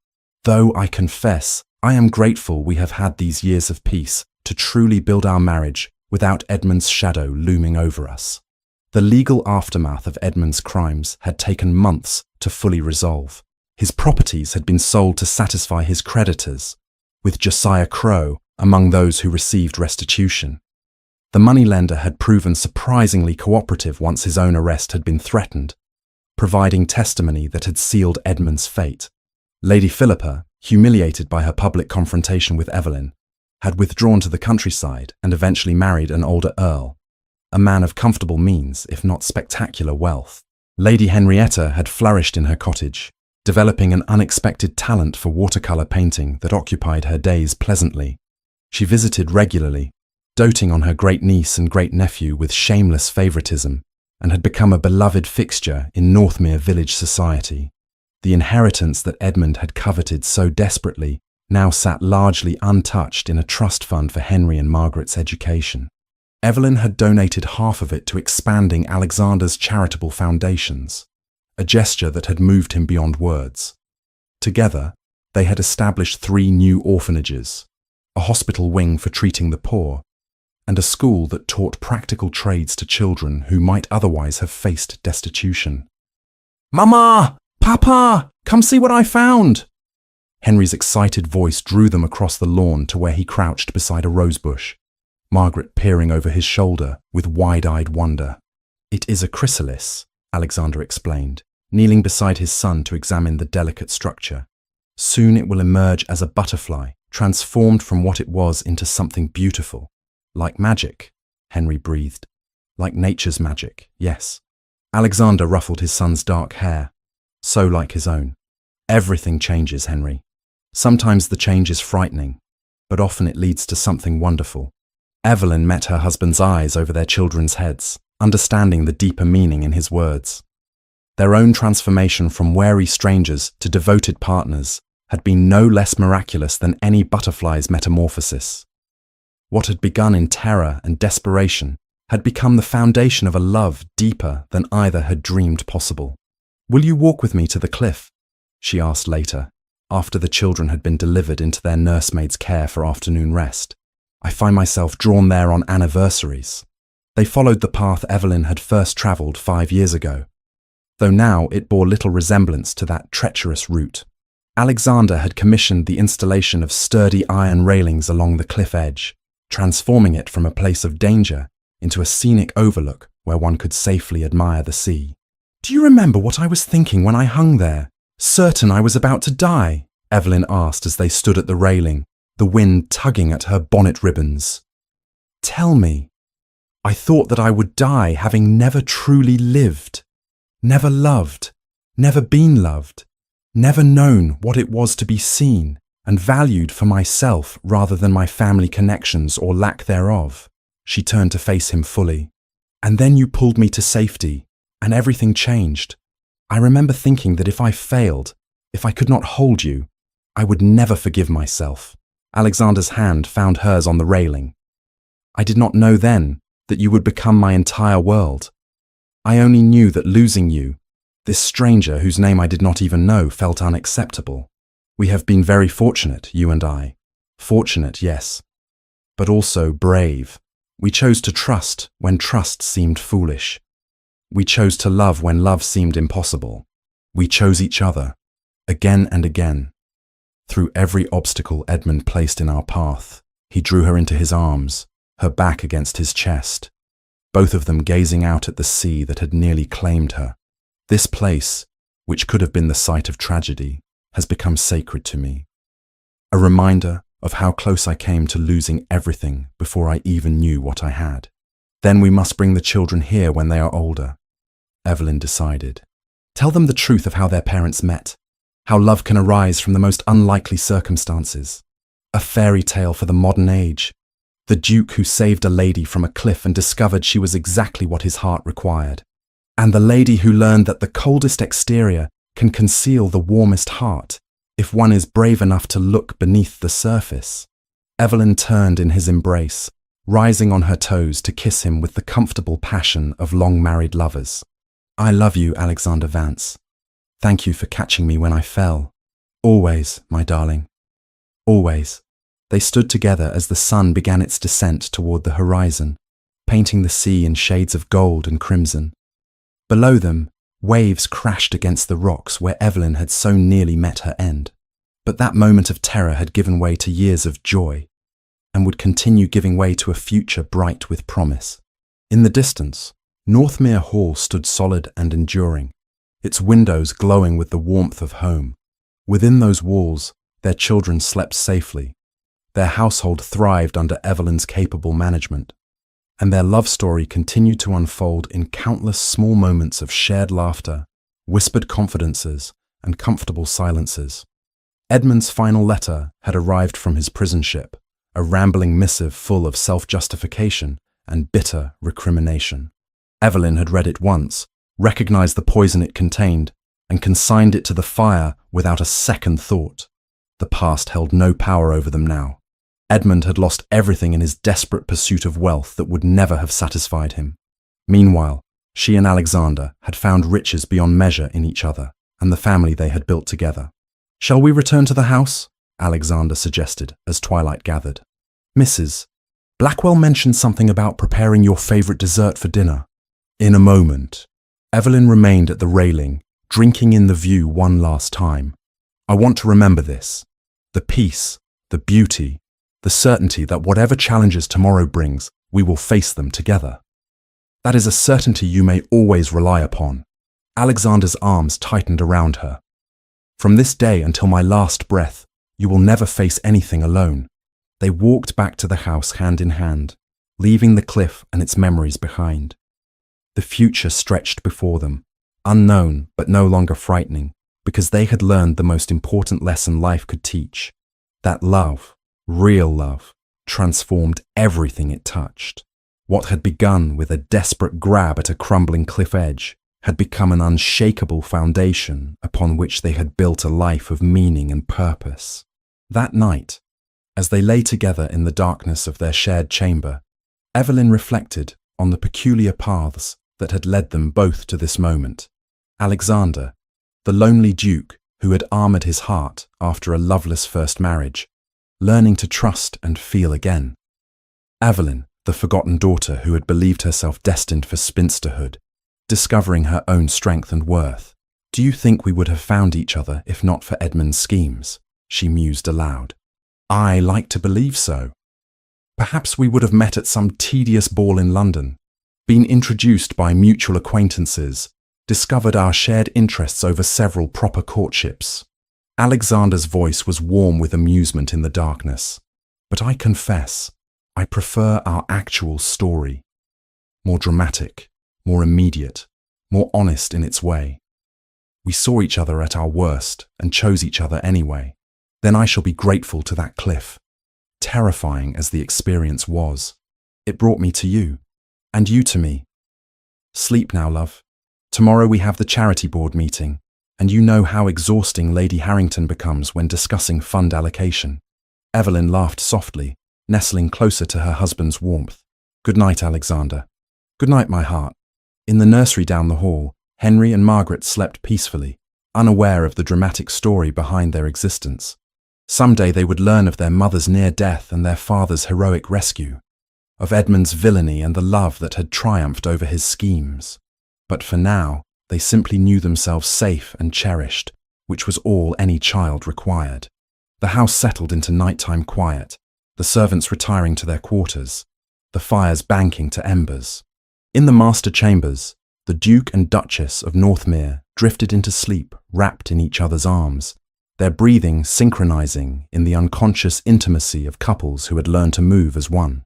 "Though I confess, I am grateful we have had these years of peace to truly build our marriage without Edmund's shadow looming over us." The legal aftermath of Edmund's crimes had taken months to fully resolve. His properties had been sold to satisfy his creditors, with Josiah Crowe among those who received restitution. The moneylender had proven surprisingly cooperative once his own arrest had been threatened, providing testimony that had sealed Edmund's fate. Lady Philippa, humiliated by her public confrontation with Evelyn, had withdrawn to the countryside and eventually married an older earl, a man of comfortable means, if not spectacular wealth. Lady Henrietta had flourished in her cottage, developing an unexpected talent for watercolour painting that occupied her days pleasantly. She visited regularly, doting on her great-niece and great-nephew with shameless favouritism, and had become a beloved fixture in Northmere village society. The inheritance that Edmund had coveted so desperately now sat largely untouched in a trust fund for Henry and Margaret's education. Evelyn had donated half of it to expanding Alexander's charitable foundations, a gesture that had moved him beyond words. Together, they had established 3 new orphanages, a hospital wing for treating the poor, and a school that taught practical trades to children who might otherwise have faced destitution. "Mama! Papa! Come see what I found!" Henry's excited voice drew them across the lawn to where he crouched beside a rosebush, Margaret peering over his shoulder with wide-eyed wonder. "It is a chrysalis," Alexander explained, kneeling beside his son to examine the delicate structure. "Soon it will emerge as a butterfly, transformed from what it was into something beautiful. Like magic," Henry breathed. "Like nature's magic, yes." Alexander ruffled his son's dark hair, so like his own. "Everything changes, Henry. Sometimes the change is frightening, but often it leads to something wonderful." Evelyn met her husband's eyes over their children's heads, understanding the deeper meaning in his words. Their own transformation from wary strangers to devoted partners had been no less miraculous than any butterfly's metamorphosis. What had begun in terror and desperation had become the foundation of a love deeper than either had dreamed possible. "Will you walk with me to the cliff?" she asked later, after the children had been delivered into their nursemaid's care for afternoon rest. "I find myself drawn there on anniversaries." They followed the path Evelyn had first travelled 5 years ago, though now it bore little resemblance to that treacherous route. Alexander had commissioned the installation of sturdy iron railings along the cliff edge, transforming it from a place of danger into a scenic overlook where one could safely admire the sea. "Do you remember what I was thinking when I hung there, certain I was about to die?" Evelyn asked as they stood at the railing, the wind tugging at her bonnet ribbons. "Tell me." "I thought that I would die having never truly lived, never loved, never been loved, never known what it was to be seen and valued for myself rather than my family connections or lack thereof." She turned to face him fully. "And then you pulled me to safety, and everything changed. I remember thinking that if I failed, if I could not hold you, I would never forgive myself." Alexander's hand found hers on the railing. "I did not know then that you would become my entire world. I only knew that losing you, this stranger whose name I did not even know, felt unacceptable. We have been very fortunate, you and I. Fortunate, yes, but also brave. We chose to trust when trust seemed foolish. We chose to love when love seemed impossible. We chose each other, again and again. Through every obstacle Edmund placed in our path, he drew her into his arms, her back against his chest, both of them gazing out at the sea that had nearly claimed her. This place, which could have been the site of tragedy, has become sacred to me. A reminder of how close I came to losing everything before I even knew what I had. Then we must bring the children here when they are older, Evelyn decided. Tell them the truth of how their parents met, how love can arise from the most unlikely circumstances. A fairy tale for the modern age. The Duke who saved a lady from a cliff and discovered she was exactly what his heart required. And the lady who learned that the coldest exterior can conceal the warmest heart if one is brave enough to look beneath the surface. Evelyn turned in his embrace, rising on her toes to kiss him with the comfortable passion of long-married lovers. I love you, Alexander Vance. Thank you for catching me when I fell. Always, my darling. Always. They stood together as the sun began its descent toward the horizon, painting the sea in shades of gold and crimson. Below them, waves crashed against the rocks where Evelyn had so nearly met her end. But that moment of terror had given way to years of joy, and would continue giving way to a future bright with promise. In the distance, Northmere Hall stood solid and enduring, its windows glowing with the warmth of home. Within those walls, their children slept safely. Their household thrived under Evelyn's capable management, and their love story continued to unfold in countless small moments of shared laughter, whispered confidences, and comfortable silences. Edmund's final letter had arrived from his prison ship, a rambling missive full of self-justification and bitter recrimination. Evelyn had read it once, recognized the poison it contained, and consigned it to the fire without a second thought. The past held no power over them now. Edmund had lost everything in his desperate pursuit of wealth that would never have satisfied him. Meanwhile, she and Alexander had found riches beyond measure in each other and the family they had built together. Shall we return to the house? Alexander suggested as twilight gathered. Mrs. Blackwell mentioned something about preparing your favorite dessert for dinner. In a moment. Evelyn remained at the railing, drinking in the view one last time. I want to remember this. The peace, the beauty, the certainty that whatever challenges tomorrow brings, we will face them together. That is a certainty you may always rely upon. Alexander's arms tightened around her. From this day until my last breath, you will never face anything alone. They walked back to the house hand in hand, leaving the cliff and its memories behind. The future stretched before them, unknown but no longer frightening, because they had learned the most important lesson life could teach, that love, real love, transformed everything it touched. What had begun with a desperate grab at a crumbling cliff edge had become an unshakable foundation upon which they had built a life of meaning and purpose. That night, as they lay together in the darkness of their shared chamber, Evelyn reflected on the peculiar paths that had led them both to this moment. Alexander, the lonely duke who had armoured his heart after a loveless first marriage, learning to trust and feel again. Evelyn, the forgotten daughter who had believed herself destined for spinsterhood, discovering her own strength and worth. Do you think we would have found each other if not for Edmund's schemes? She mused aloud. I like to believe so. Perhaps we would have met at some tedious ball in London, been introduced by mutual acquaintances, discovered our shared interests over several proper courtships. Alexander's voice was warm with amusement in the darkness. But I confess, I prefer our actual story. More dramatic, more immediate, more honest in its way. We saw each other at our worst and chose each other anyway. Then I shall be grateful to that cliff. Terrifying as the experience was, it brought me to you, and you to me. Sleep now, love. Tomorrow we have the charity board meeting, and you know how exhausting Lady Harrington becomes when discussing fund allocation. Evelyn laughed softly, nestling closer to her husband's warmth. Good night, Alexander. Good night, my heart. In the nursery down the hall, Henry and Margaret slept peacefully, unaware of the dramatic story behind their existence. Someday they would learn of their mother's near death and their father's heroic rescue, of Edmund's villainy and the love that had triumphed over his schemes. But for now, They simply knew themselves safe and cherished, which was all any child required. The house settled into nighttime quiet, the servants retiring to their quarters, the fires banking to embers. In the master chambers, the Duke and Duchess of Northmere drifted into sleep, wrapped in each other's arms, their breathing synchronizing in the unconscious intimacy of couples who had learned to move as one.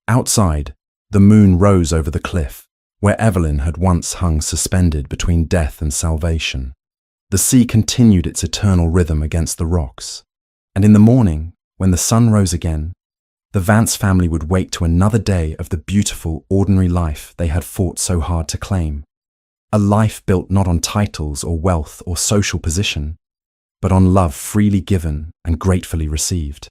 Outside, the moon rose over the cliff, where Evelyn had once hung suspended between death and salvation. The sea continued its eternal rhythm against the rocks. And in the morning, when the sun rose again, the Vance family would wake to another day of the beautiful, ordinary life they had fought so hard to claim. A life built not on titles or wealth or social position, but on love freely given and gratefully received.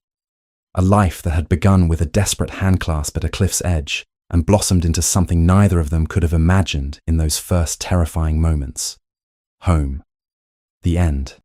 A life that had begun with a desperate handclasp at a cliff's edge and blossomed into something neither of them could have imagined in those first terrifying moments. Home. The end.